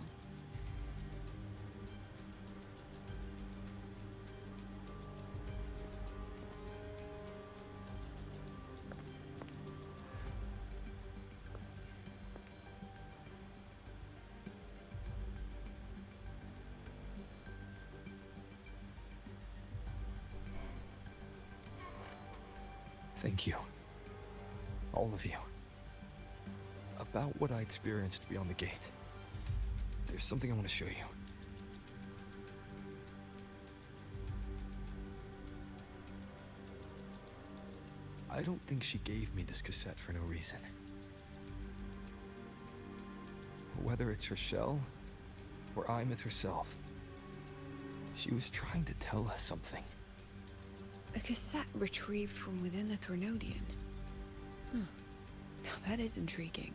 Thank you. All of you. about what I experienced beyond the gate. There's something I want to show you. I don't think she gave me this cassette for no reason. Whether it's her shell, or Imeth herself, she was trying to tell us something. A cassette retrieved from within the Threnodian. Huh. Now that is intriguing.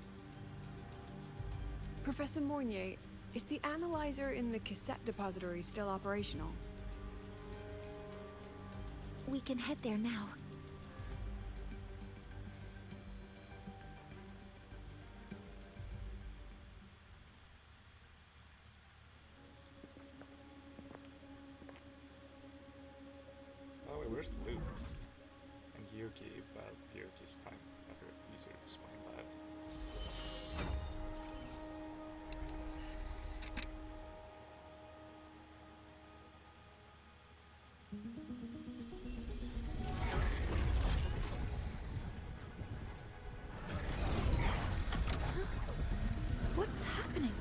Professor Mornier, is the analyzer in the cassette depository still operational? We can head there now. Oh wait, where's Luke? And Yuki, but Yuki's probably better, easier to explain that. What's happening?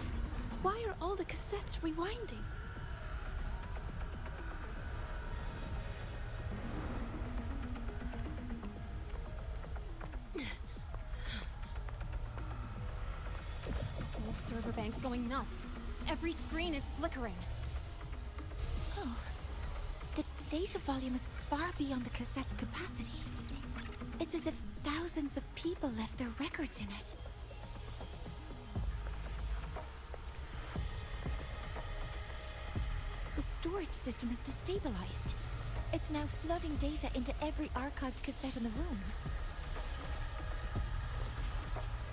Why are all the cassettes rewinding? The whole server bank's going nuts. Every screen is flickering. Oh, the data volume is far beyond the cassette's capacity. It's as if thousands of people left their records in it. The storage system is destabilized. It's now flooding data into every archived cassette in the room.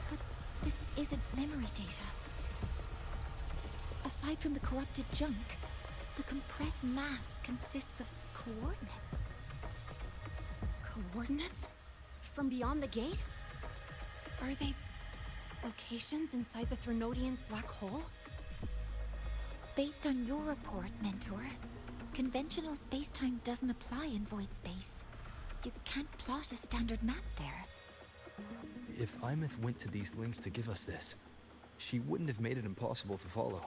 But this isn't memory data. Aside from the corrupted junk, the compressed mass consists of coordinates. Coordinates? From beyond the gate? Are they locations inside the Threnodian's black hole? Based on your report, Mentor, conventional space-time doesn't apply in void space. You can't plot a standard map there. If Imeth went to these links to give us this, she wouldn't have made it impossible to follow.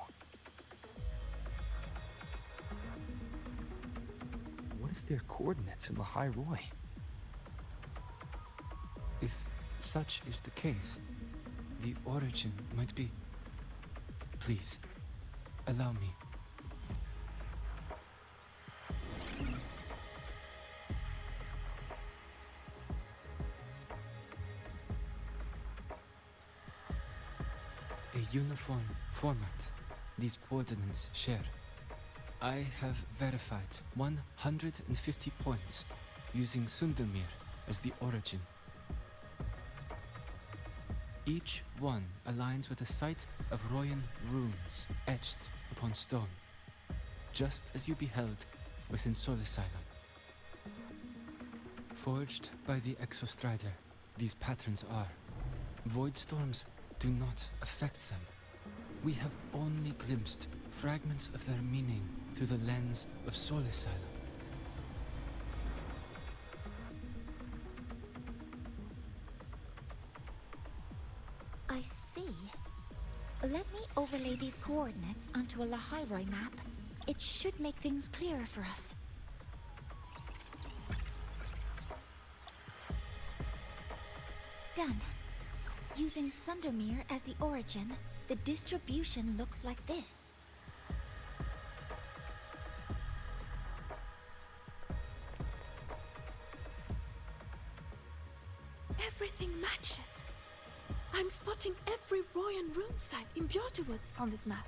What if they're coordinates in the High Roy? If such is the case, the origin might be... Please, allow me. A uniform format these coordinates share. I have verified 150 points using Sundermere as the origin. Each one aligns with a site of Royan runes etched upon stone, just as you beheld within Solisylum. Forged by the Exostrider, these patterns are. Void storms do not affect them. We have only glimpsed fragments of their meaning through the lens of Solisylum. I see. Let me overlay these coordinates onto a Lahairoi map. It should make things clearer for us. Done. Using Sundermere as the origin, the distribution looks like this. Everything matches. I'm spotting every Royan rune site in Bjorterwoods on this map.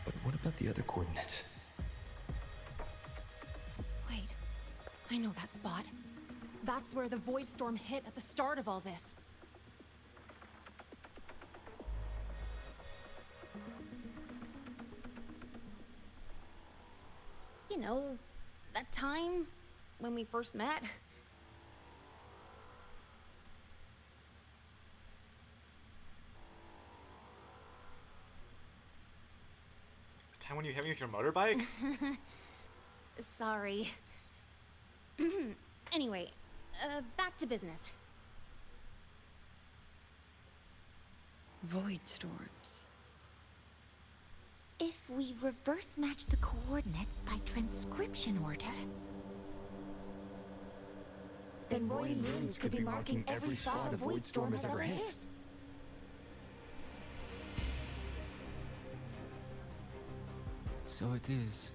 But what about the other coordinates? Wait, I know that spot. That's where the void storm hit at the start of all this. You know, that time when we first met. The time when you hit me with your motorbike? Sorry. Anyway, back to business. Void storms. If we reverse match the coordinates by transcription order, then Royan runes could be marking every spot a void storm has ever hit. So it is.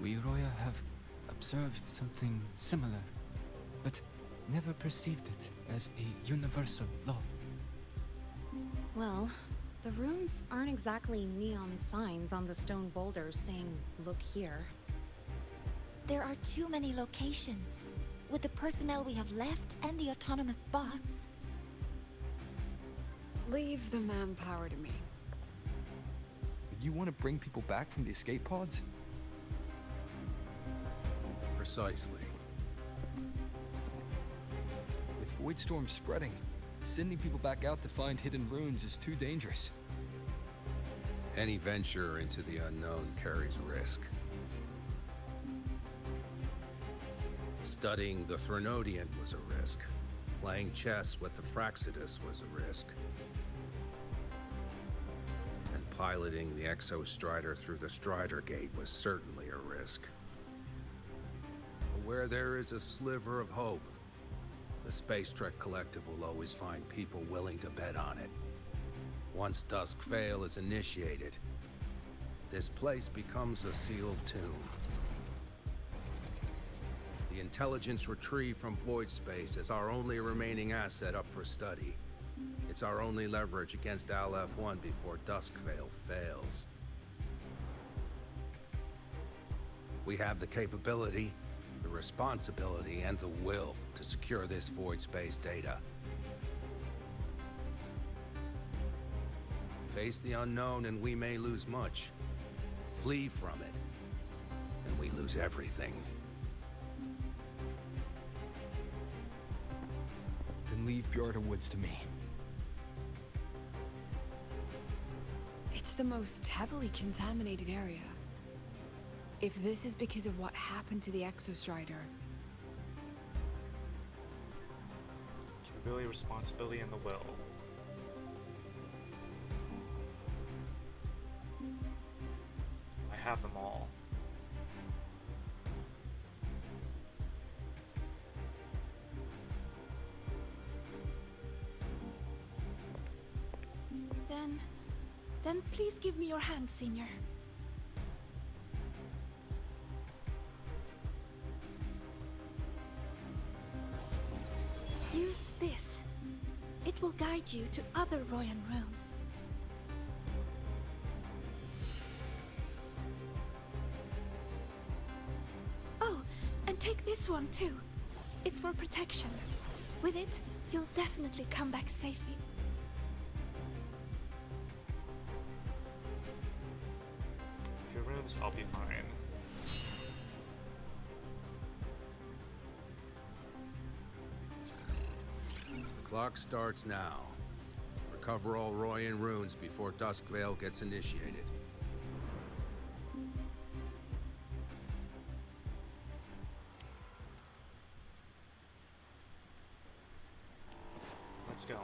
We Roya have observed something similar, but never perceived it as a universal law. Well, the runes aren't exactly neon signs on the stone boulders saying, "Look here." There are too many locations. With the personnel we have left and the autonomous bots. Leave the manpower to me. You want to bring people back from the escape pods? Precisely. With void storms spreading, sending people back out to find hidden runes is too dangerous. Any venture into the unknown carries risk. Studying the Threnodian was a risk. Playing chess with the Fraxidus was a risk. And piloting the Exostrider through the Strider Gate was certainly a risk. But where there is a sliver of hope, the Space Trek Collective will always find people willing to bet on it. Once Dusk Vale is initiated, this place becomes a sealed tomb. The intelligence retrieved from void space is our only remaining asset up for study. It's our only leverage against Aleph-1 before Duskvale fails. We have the capability, the responsibility, and the will to secure this void space data. Face the unknown and we may lose much. Flee from it, and we lose everything. Then leave Bjarta Woods to me. It's the most heavily contaminated area. If this is because of what happened to the Exostrider, Capability, responsibility, and the will. I have them all. Then please give me your hand, Senior. Use this. It will guide you to other Royan runes. Oh, and take this one too. It's for protection. With it, you'll definitely come back safely. If your runes, I'll be fine. Clock starts now. Recover all Royan runes before Duskvale gets initiated. Let's go.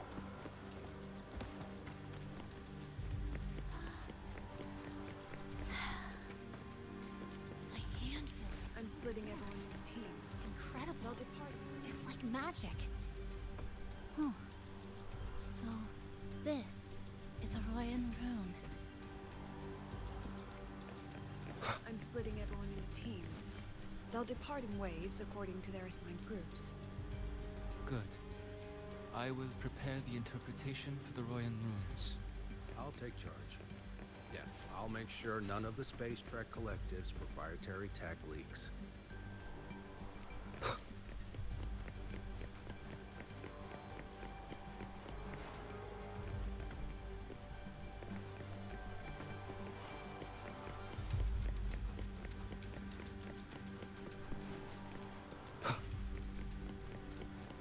My hand feels I'm splitting everyone into teams. incredible. They'll depart. It's like magic. Hmm. So, this is a Royan rune. I'm splitting everyone into teams. They'll depart in waves according to their assigned groups. Good. I will prepare the interpretation for the Royan runes. I'll take charge. Yes, I'll make sure none of the Space Trek Collective's proprietary tech leaks.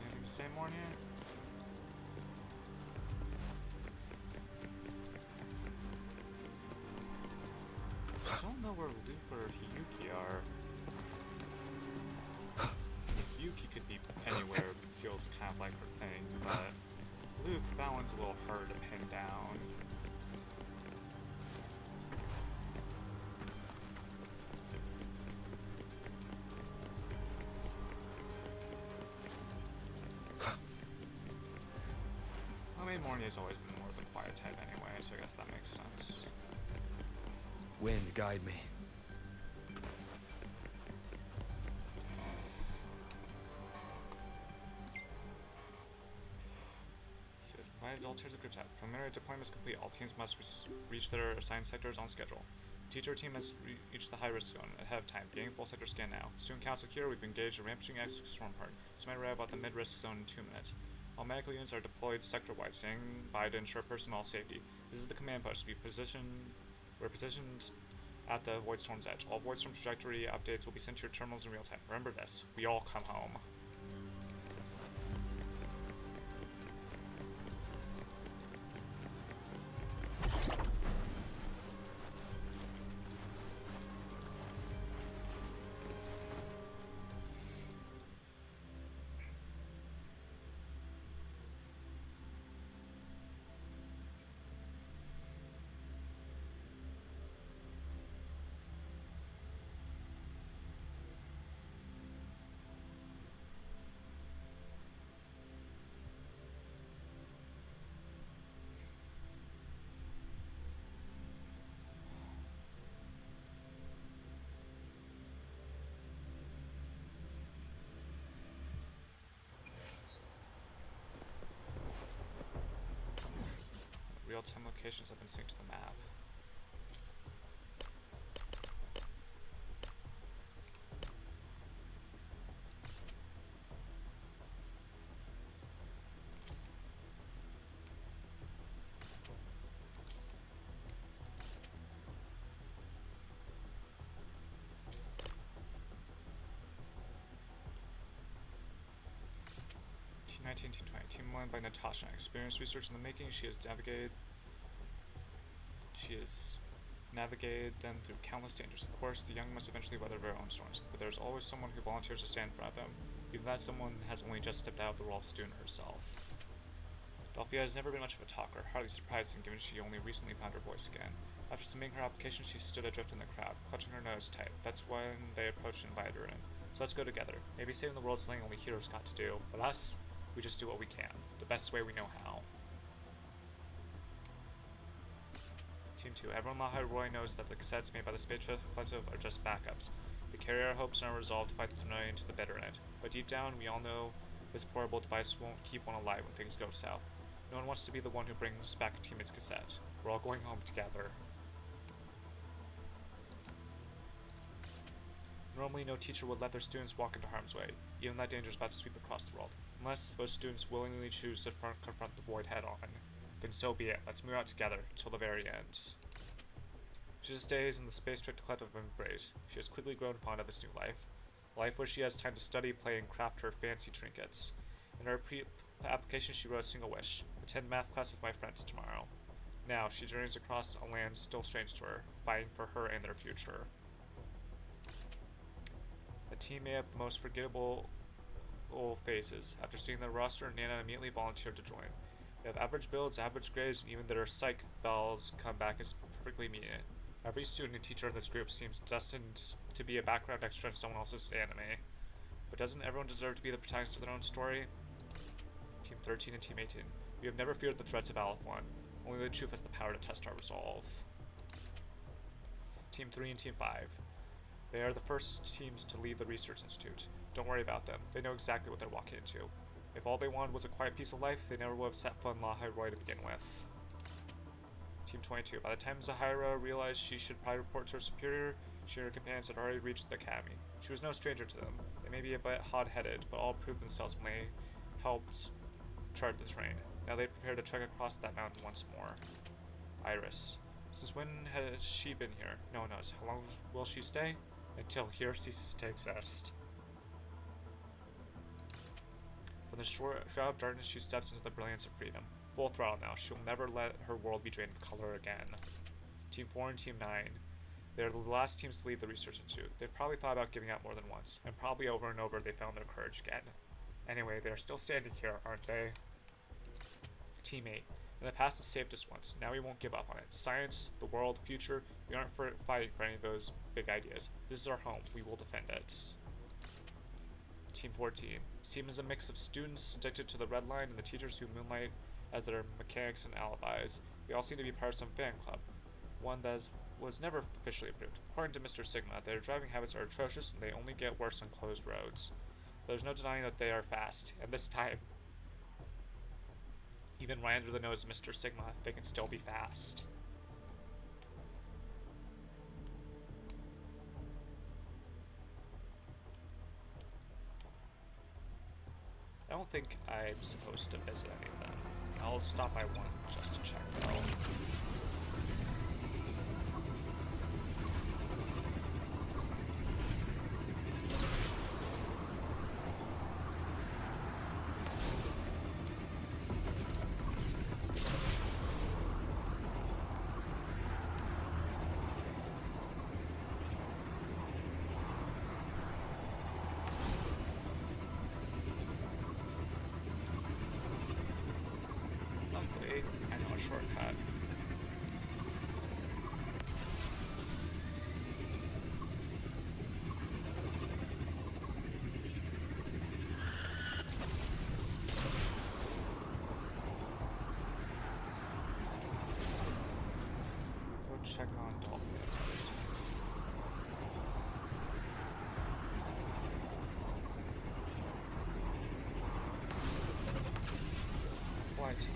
Anything to say, Mornia? I don't know where Luke or Hiyuki are. Hiyuki could be anywhere feels kind of like her thing, but Luke, that one's a little hard to pin down. I mean, Mornier's always been more of the quiet type anyway, so I guess that makes sense. Wind, guide me. Says invited all tiers of group chat. Preliminary deployment is complete. All teams must reach their assigned sectors on schedule. Teacher team has reached the high-risk zone ahead of time. Beginning full sector scan now. Student count secure. We've engaged a rampaging storm herd. This might arrive at the mid-risk zone in 2 minutes. All medical units are deployed sector-wide, standing by to ensure personnel safety. This is the command post. We're positioned at the Void Storm's edge. All Void Storm trajectory updates will be sent to your terminals in real time. Remember this. We all come home. Real-time locations have been synced to the map. Team 19, Team 20. Team 1 by Natasha. Experienced research in the making. She has navigated them through countless dangers. Of course, the young must eventually weather their own storms, but there's always someone who volunteers to stand in front of them. Even that someone has only just stepped out of the role of student herself. Delphia has never been much of a talker, hardly surprising given she only recently found her voice again. After submitting her application, she stood adrift in the crowd, clutching her nose tight. That's when they approached and invited her in. So let's go together. Maybe saving the world is something only heroes got to do, but us, we just do what we can, the best way we know how. Team 2. Everyone in La Roy knows that the cassettes made by the Spaceship Collective are just backups. They carry our hopes and our resolve to fight the Throne to the bitter end. But deep down, we all know this portable device won't keep one alive when things go south. No one wants to be the one who brings back a teammate's cassette. We're all going home together. Normally, no teacher would let their students walk into harm's way, even that danger is about to sweep across the world, unless those students willingly choose to confront the void head-on. Then so be it. Let's move out together till the very end. She stays in the Space Strict Collective embrace. She has quickly grown fond of this new life. A life where she has time to study, play, and craft her fancy trinkets. In her application, she wrote a single wish: attend math class with my friends tomorrow. Now, she journeys across a land still strange to her, fighting for her and their future. The team made up the most forgettable faces. After seeing the roster, Nana immediately volunteered to join. They have average builds, average grades, and even their psych vowels come back as perfectly meeting it. Every student and teacher in this group seems destined to be a background extra in someone else's anime. But doesn't everyone deserve to be the protagonist of their own story? Team 13 and Team 18. We have never feared the threats of Aleph 1. Only the truth has the power to test our resolve. Team 3 and Team 5. They are the first teams to leave the Research Institute. Don't worry about them. They know exactly what they're walking into. If all they wanted was a quiet piece of life, they never would have set foot in La Roy to begin with. Team 22. By the time Zahira realized she should probably report to her superior, she and her companions had already reached the academy. She was no stranger to them. They may be a bit hot-headed, but all proved themselves when they helped chart the terrain. Now they prepare to trek across that mountain once more. Iris. Since when has she been here? No one knows. How long will she stay? Until here ceases to exist. From the shroud of darkness, she steps into the brilliance of freedom. Full throttle now. She'll never let her world be drained of color again. Team 4 and Team 9. They're the last teams to leave the Research Institute. They've probably thought about giving up more than once, and probably over and over they found their courage again. Anyway, they're still standing here, aren't they? Teammate. In the past, it saved us once. Now we won't give up on it. Science, the world, future, we aren't fighting for any of those big ideas. This is our home. We will defend it. Team 14. This team is a mix of students addicted to the Red Line and the teachers who moonlight as their mechanics and alibis. They all seem to be part of some fan club. One that was never officially approved. According to Mr. Sigma, their driving habits are atrocious and they only get worse on closed roads. There's no denying that they are fast, and this time, even right under the nose of Mr. Sigma, they can still be fast. I don't think I'm supposed to visit any of them. I'll stop by one just to check though. Shortcut. Go check on Dolphin. Flight time.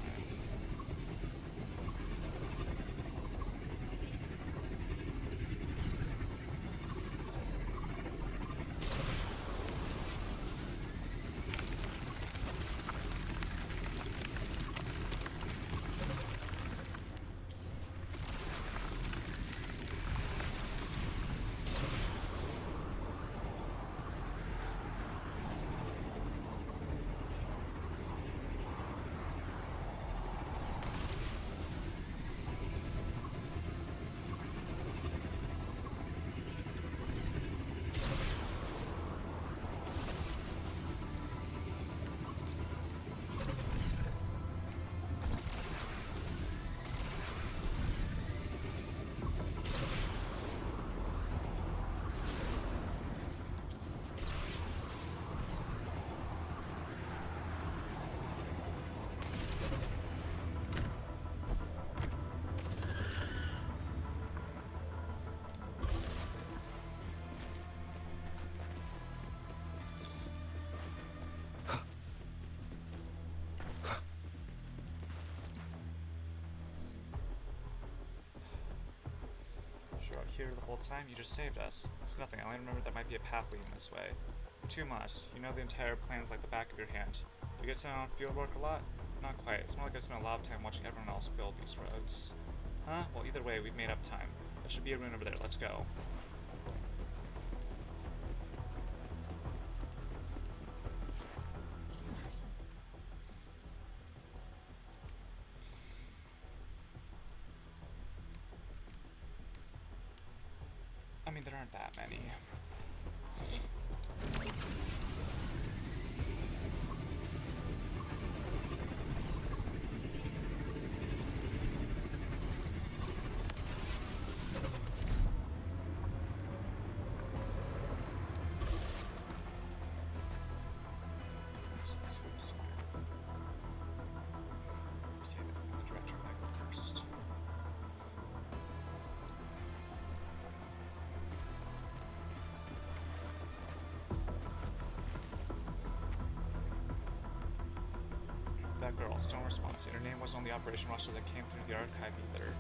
Out here the whole time, you just saved us. It's nothing, I only remember there might be a path leading this way. Too much. You know the entire plan's like the back of your hand. Do you get sent on field work a lot? Not quite. It's more like I spent a lot of time watching everyone else build these roads. Huh? Well, either way, we've made up time. There should be a rune over there. Let's go. I mean, there aren't that many. That girl, still in response. Her name wasn't on the operation roster that came through the archive either.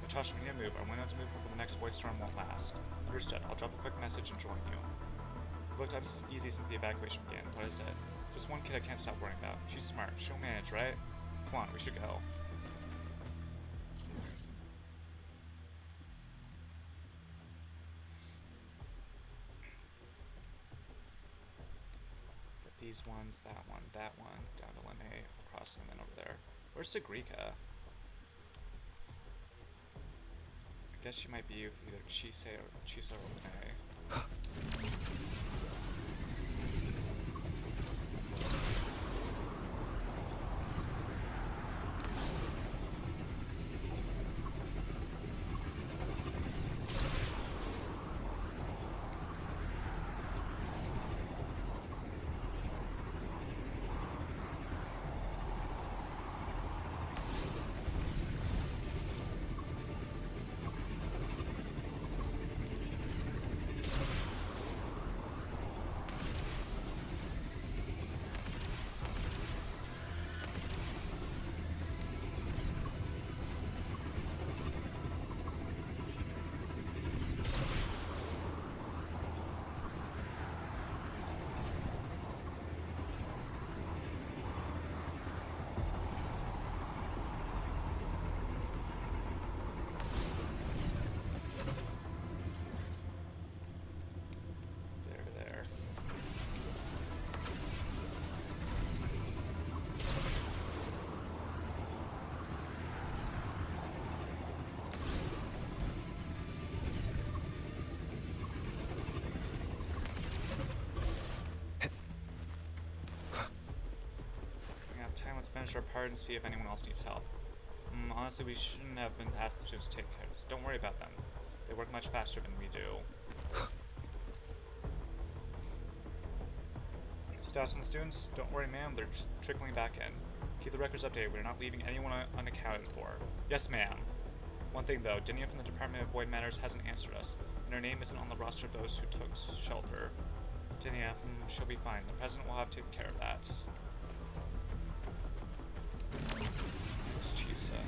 Natasha, we need to move. I went out to move before the next void storm won't last. Understood. I'll drop a quick message and join you. We've looked at this easy since the evacuation began. What is it? Just one kid I can't stop worrying about. She's smart. She'll manage, right? Come on, we should go. These ones, that one, down to Linnae, across and then over there. Where's Sagrika? Guess she might be either Chisa or Renee. Let's finish our part and see if anyone else needs help. Honestly, we shouldn't have been asked the students to take care of us. Don't worry about them. They work much faster than we do. Status on the students? Don't worry, ma'am. They're just trickling back in. Keep the records updated. We're not leaving anyone unaccounted for. Yes, ma'am. One thing, though. Dinia from the Department of Void Matters hasn't answered us, and her name isn't on the roster of those who took shelter. Dinia, she'll be fine. The president will have taken care of that. It's Chisa.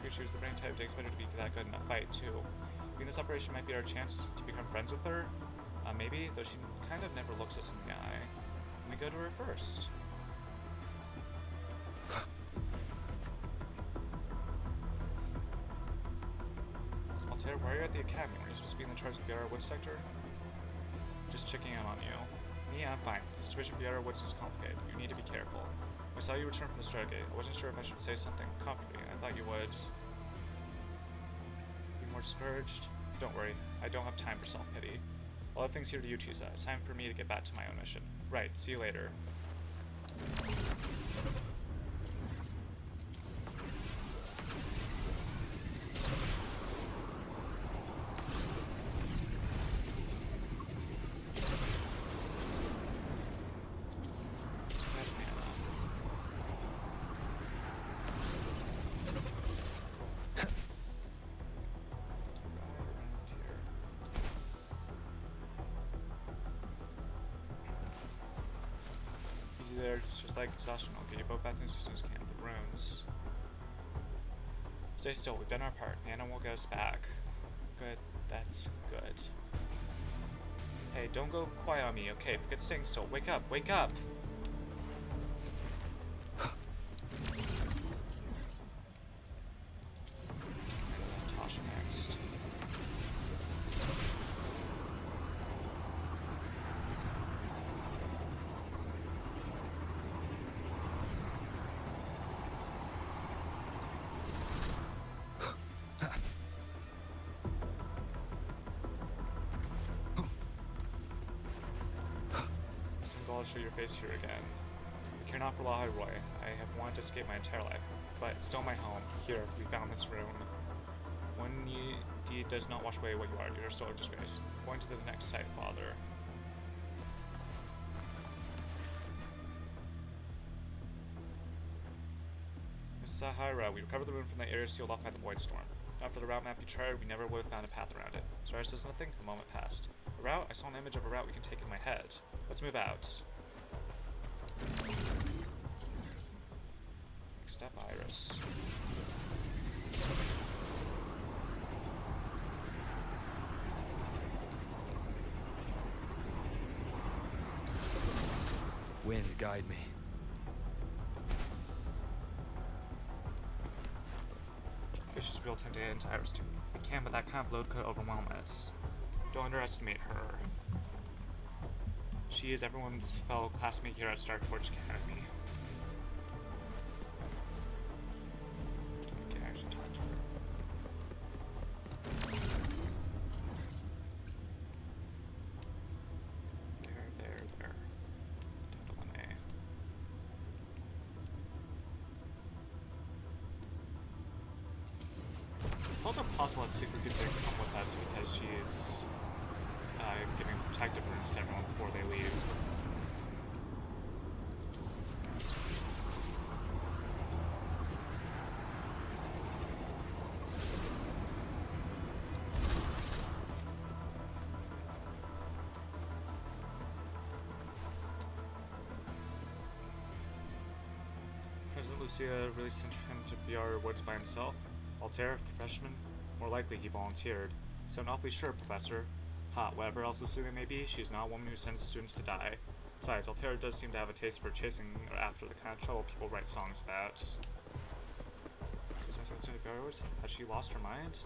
Pretty sure the brain type to expect her to be that good in a fight too. I think this operation might be our chance to become friends with her. Maybe, though she kind of never looks us in the eye. Let me go to her first. Altair, why are you at the academy? Were you supposed to be in charge of the BR Woods sector? Just checking in on you. Me, I'm fine. The situation with BR Woods is complicated. You need to be careful. I saw you return from the Stargate. I wasn't sure if I should say something comforting. I thought you would be more discouraged. Don't worry. I don't have time for self-pity. I'll have things here to you, Chisa. It's time for me to get back to my own mission. Right, see you later. There, it's just like exhaustion. I'll get you both back as soon as I can. The runes. Stay still. We've done our part. Nana will get us back. Good. That's good. Hey, don't go quiet on me, okay? Forget staying still. Wake up. Wake up! Tasha next. I'll show your face here again. I care not for La Roy. I have wanted to escape my entire life, but it's still my home. Here, we found this room. One deed does not wash away what you are. You are still a disgrace. Going to the next site, Father. Miss Sahara, we recovered the room from the area sealed off by the Void Storm. Not for the route map you charted, we never would have found a path around it. Zara says nothing. A moment passed. A route? I saw an image of a route we can take in my head. Let's move out. Next step, Iris. Wind, guide me. Bishop's real time to get into Iris too. We can, but that kind of load could overwhelm us. Don't underestimate her. She is everyone's fellow classmate here at Startorch Academy. We can actually talk to her. There. Down to 1A. It's also possible that Secret could come with us because she is giving protective runes to everyone before they leave. President Lucia really sent him to BR Woods by himself. Altair, the freshman? More likely he volunteered. So I'm awfully sure, Professor. Whatever else Lucia may be, she's not a woman who sends students to die. Besides, Altair does seem to have a taste for chasing after the kind of trouble people write songs about. Has she lost her mind?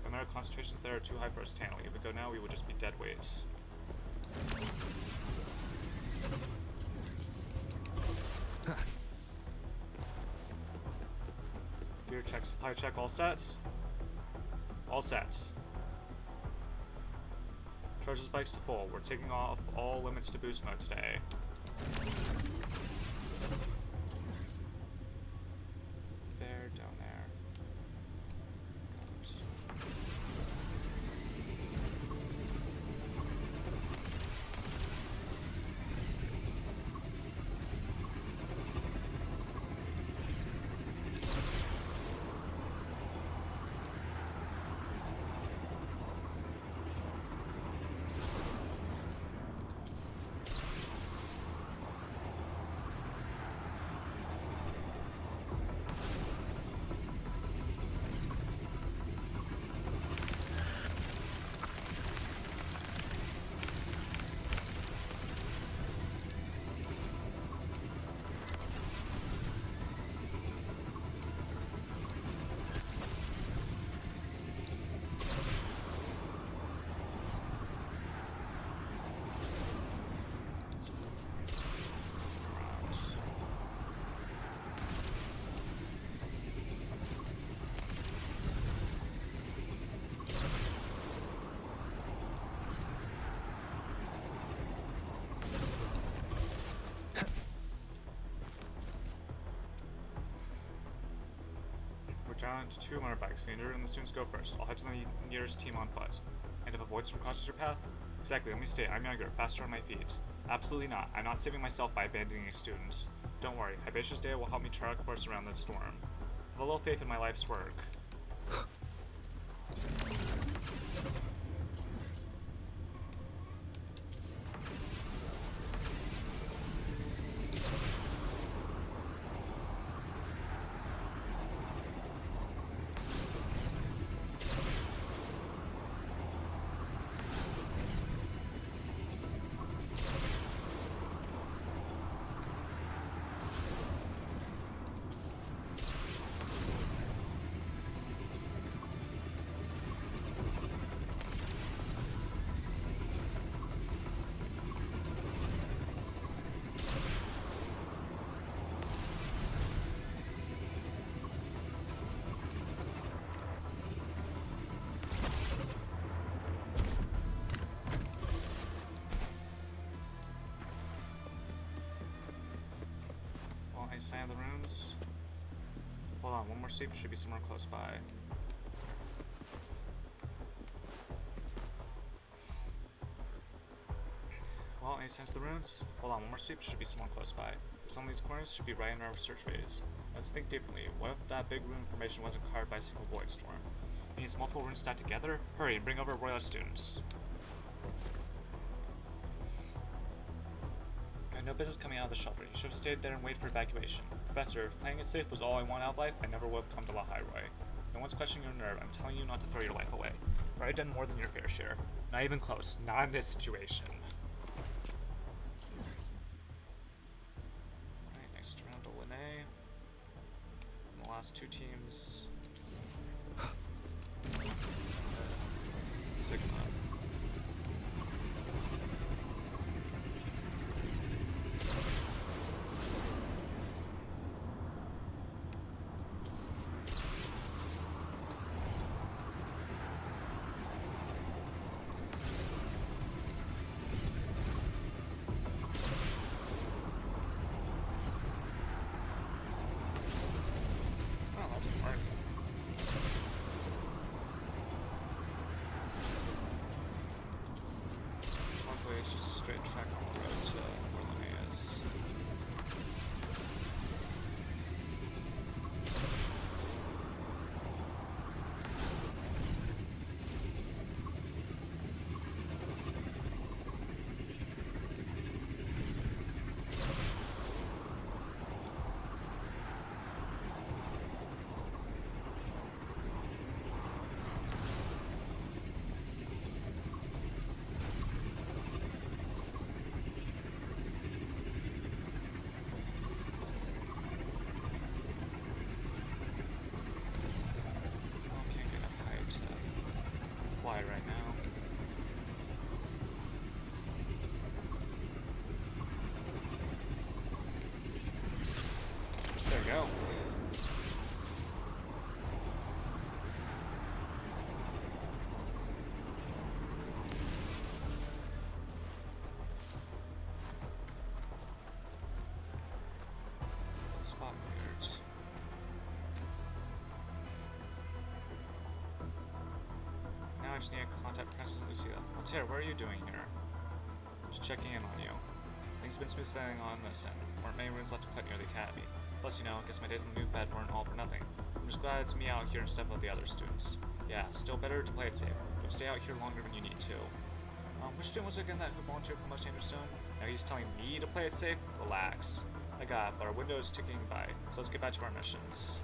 No matter concentrations there are too high for us to handle. If we go now, we would just be dead weights. Gear check, supply check, all set? All set. Charge the spikes to full. We're taking off all limits to boost mode today. There, down there. Oops. Down to 2 motorbikes. The injured and the students go first. I'll head to the nearest team on foot. And if a void storm crosses your path? Exactly, let me stay. I'm younger, faster on my feet. Absolutely not. I'm not saving myself by abandoning a student. Don't worry, Hibatia's Day will help me chart a course around that storm. I have a little faith in my life's work. Sign the runes. Hold on, one more sleep should be somewhere close by. Well, any sense of the runes? Hold on, one more sleep should be somewhere close by. Some of these corners should be right in our search radius. Let's think differently. What if that big rune formation wasn't carved by a single void storm? It means multiple runes stacked together? Hurry and bring over royalist students. No business coming out of the shelter. You should have stayed there and waited for evacuation. Professor, if playing it safe was all I want out of life, I never would have come to La Highway. No one's questioning your nerve. I'm telling you not to throw your life away. You've already done more than your fair share. Not even close. Not in this situation. Alright, next round to Lene. And the last 2 teams. spot cleared. Now I just need to contact Princess Lucia. Altair, what are you doing here? Just checking in on you. Things have been smooth sailing on this end. Weren't many ruins left to collect near the academy. Plus, you know, I guess my days in the new fed weren't all for nothing. I'm just glad it's me out here instead of the other students. Yeah, still better to play it safe. Don't stay out here longer than you need to. Which student was it again that who volunteered for the most dangerous zone? Now he's telling me to play it safe? Relax. I got it, but our window is ticking by, so let's get back to our missions.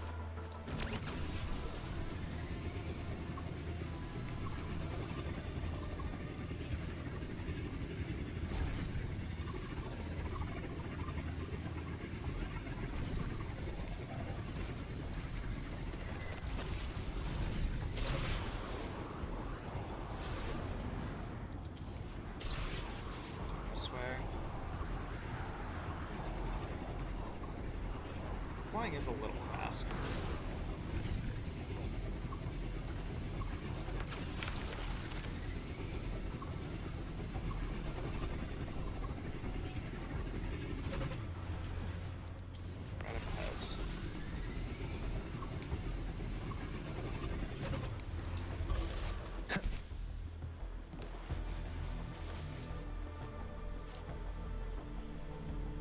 Flying is a little fast. Right up ahead.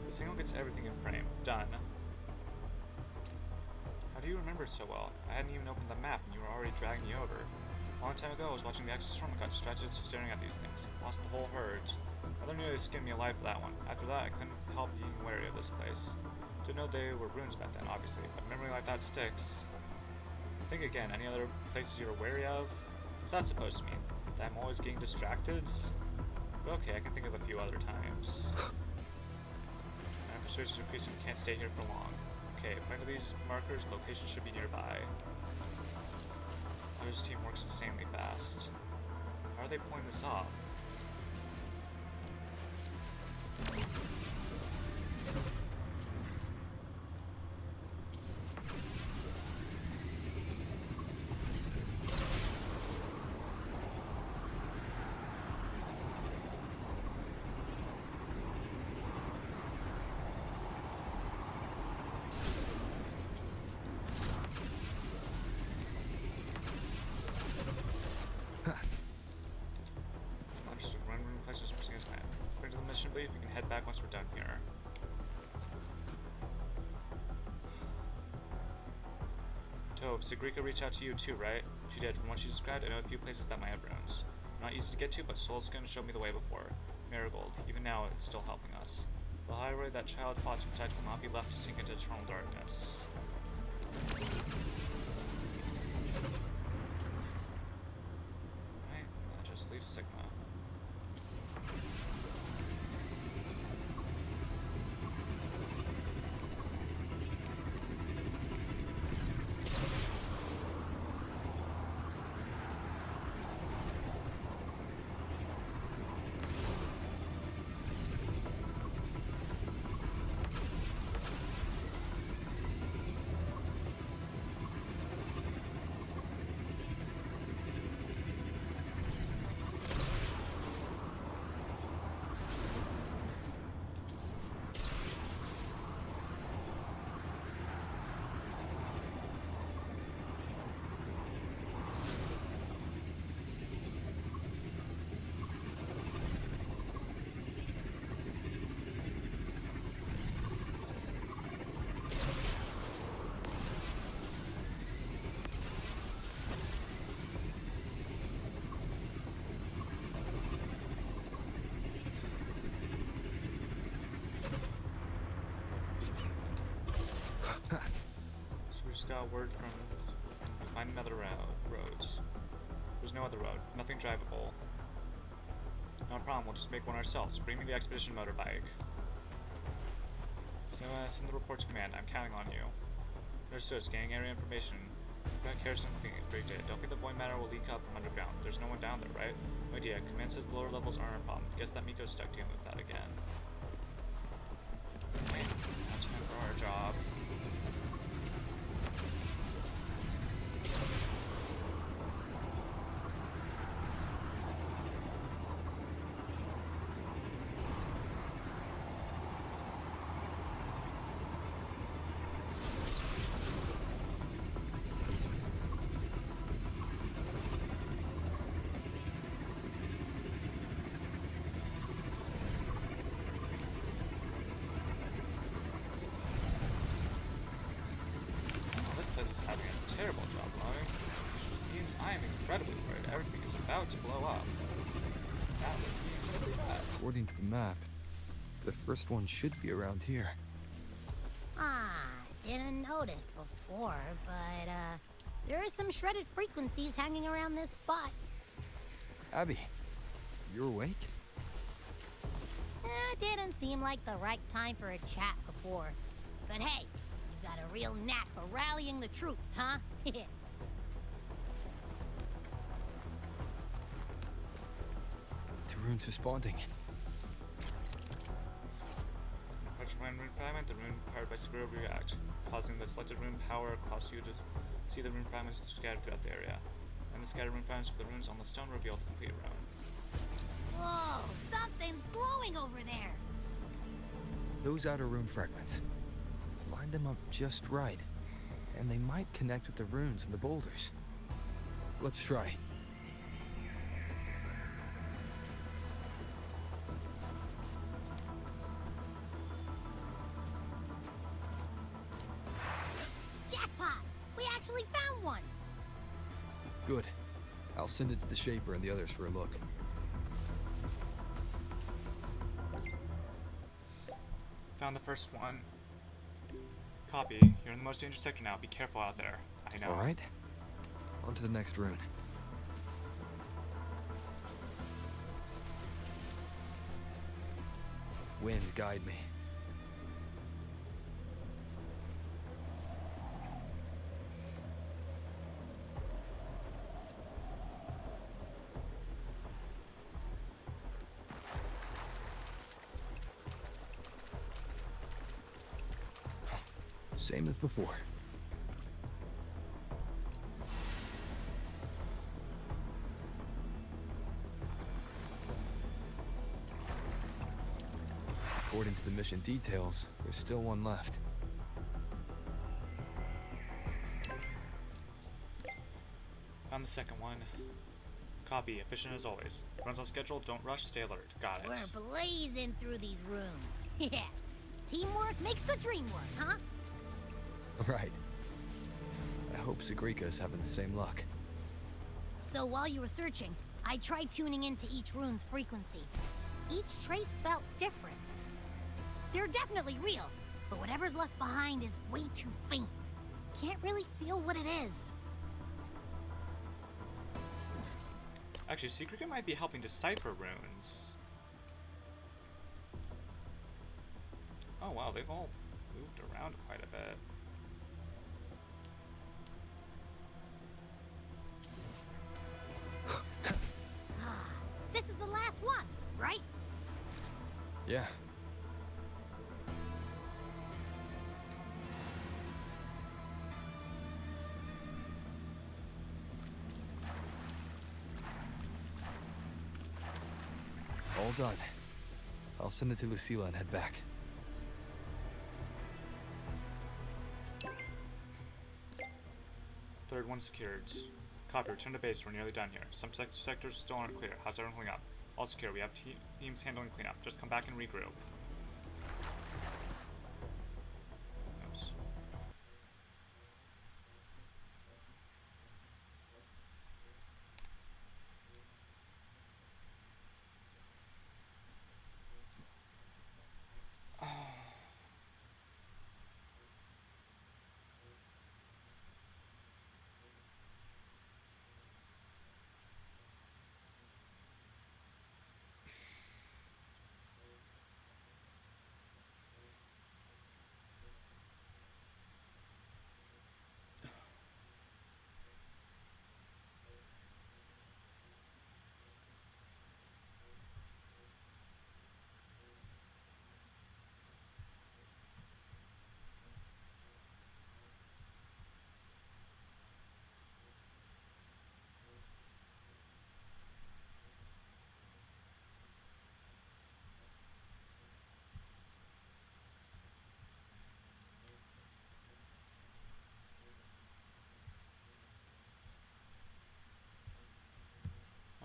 The signal gets everything in frame. Done. How do you remember it so well? I hadn't even opened the map and you were already dragging me over. A long time ago, I was watching the Exostorm and got distracted staring at these things. Lost the whole herd. Mother nearly skinned me alive for that one. After that, I couldn't help being wary of this place. Didn't know they were ruins back then, obviously, but a memory like that sticks. Think again, any other places you were wary of? What's that supposed to mean? That I'm always getting distracted? But okay, I can think of a few other times. My frustration is increasing, can't stay here for long. Okay, according to these markers, location should be nearby. Others' team works insanely fast. How are they pulling this off? Brief, we can head back once we're done here. Tove, Sigrika reached out to you too, right? She did. From what she described, I know a few places that might have ruins. Not easy to get to, but Soulskin showed me the way before. Marigold. Even now, it's still helping us. The highway that child fought to protect will not be left to sink into eternal darkness. Right, that just leaves Sigma. Just got word from find another road. There's no other road. Nothing drivable. No problem, we'll just make one ourselves. Bring me the expedition motorbike. So send the report to command. I'm counting on you. Understood. Scanning area information. Got Harrison rigged it. Don't think the void matter will leak up from underground. There's no one down there, right? No idea. Command says the lower levels aren't a problem. Guess that Miko's stuck dealing with that again. Okay, now time for our job. terrible job loading. Which means I am incredibly worried everything is about to blow up. That would be incredibly bad. According to the map, the first one should be around here. Didn't notice before, but, there are some shredded frequencies hanging around this spot. Abby, you awake? Didn't seem like the right time for a chat before. But hey, you got a real knack for rallying the troops, huh? The rune's responding. Approach rune fragment, the rune powered by Sekiro react, causing the selected rune power across you to see the rune fragments scattered throughout the area. And the scattered rune fragments with the runes on the stone reveal the complete rune. Whoa, something's glowing over there. Those outer rune fragments. Line them up just right, and they might connect with the runes and the boulders. Let's try. Jackpot! We actually found one! Good. I'll send it to the Shaper and the others for a look. Found the first one. Copy. You're in the most dangerous sector now. Be careful out there. I know. Alright. On to the next rune. Wind, guide me. Same as before. According to the mission details, there's still one left. Found the second one. Copy. Efficient as always. Runs on schedule. Don't rush. Stay alert. Got it. We're blazing through these rooms. Yeah. Teamwork makes the dream work, huh? Right. I hope Sagrika's having the same luck. So while you were searching, I tried tuning into each rune's frequency. Each trace felt different. They're definitely real, but whatever's left behind is way too faint. Can't really feel what it is. Actually, Secret might be helping decipher runes. Oh wow, they've all moved around quite a bit. This is the last one, right? Yeah. All done. I'll send it to Lucilla and head back. Third one secured. Copy. Return to base. We're nearly done here. Some sectors still aren't clear. How's everyone holding up? All secure. We have teams handling cleanup. Just come back and regroup. Oops.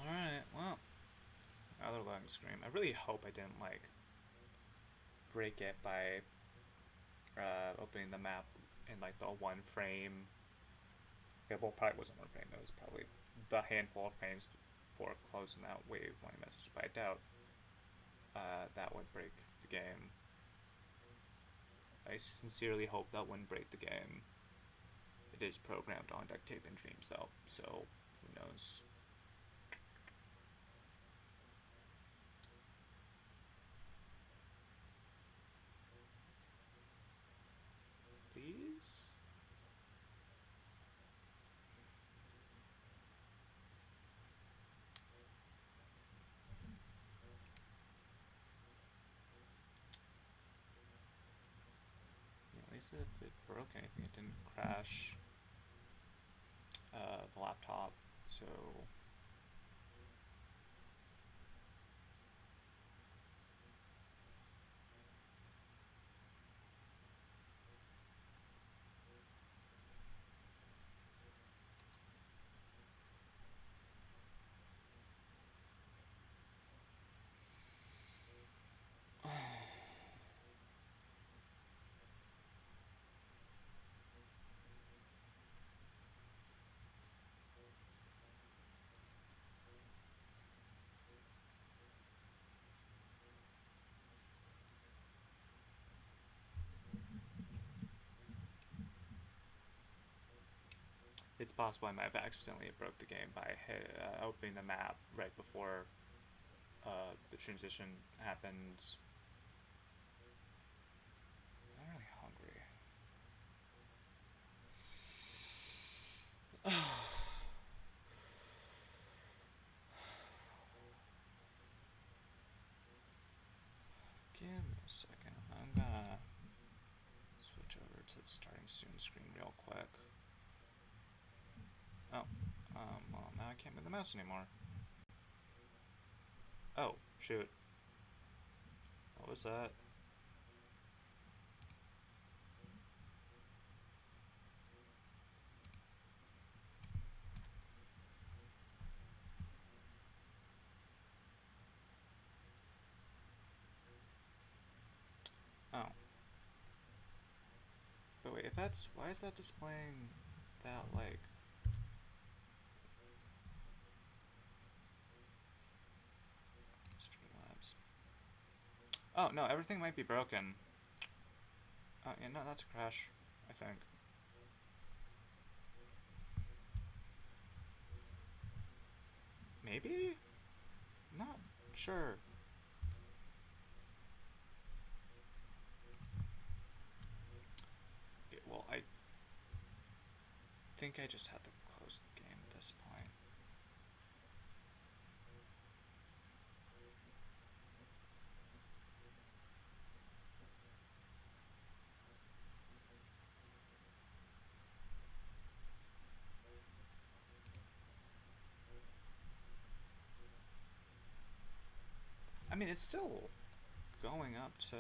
Alright, well. Another loading screen. I really hope I didn't, like, break it by opening the map in, like, the one frame Okay, well, probably wasn't one frame. It was probably the handful of frames before closing that wave warning message. But I doubt that would break the game. I sincerely hope that wouldn't break the game. It is programmed on duct tape and dreams, though, so who knows? Please? Yeah, at least if it broke anything, it didn't crash the laptop, so... It's possible I might have accidentally broke the game by opening the map right before the transition happens. I'm really hungry. Give me a second. I'm gonna switch over to the starting soon screen real quick. Oh, well, now I can't move the mouse anymore. Oh, shoot. What was that? Oh. But wait, if that's... why is that displaying that, like... Streamlabs. Oh, no, everything might be broken. Oh, yeah, no, that's a crash, I think. Maybe? Not sure. Okay, well, I think I just had to close the game at this point. I mean, it's still going up to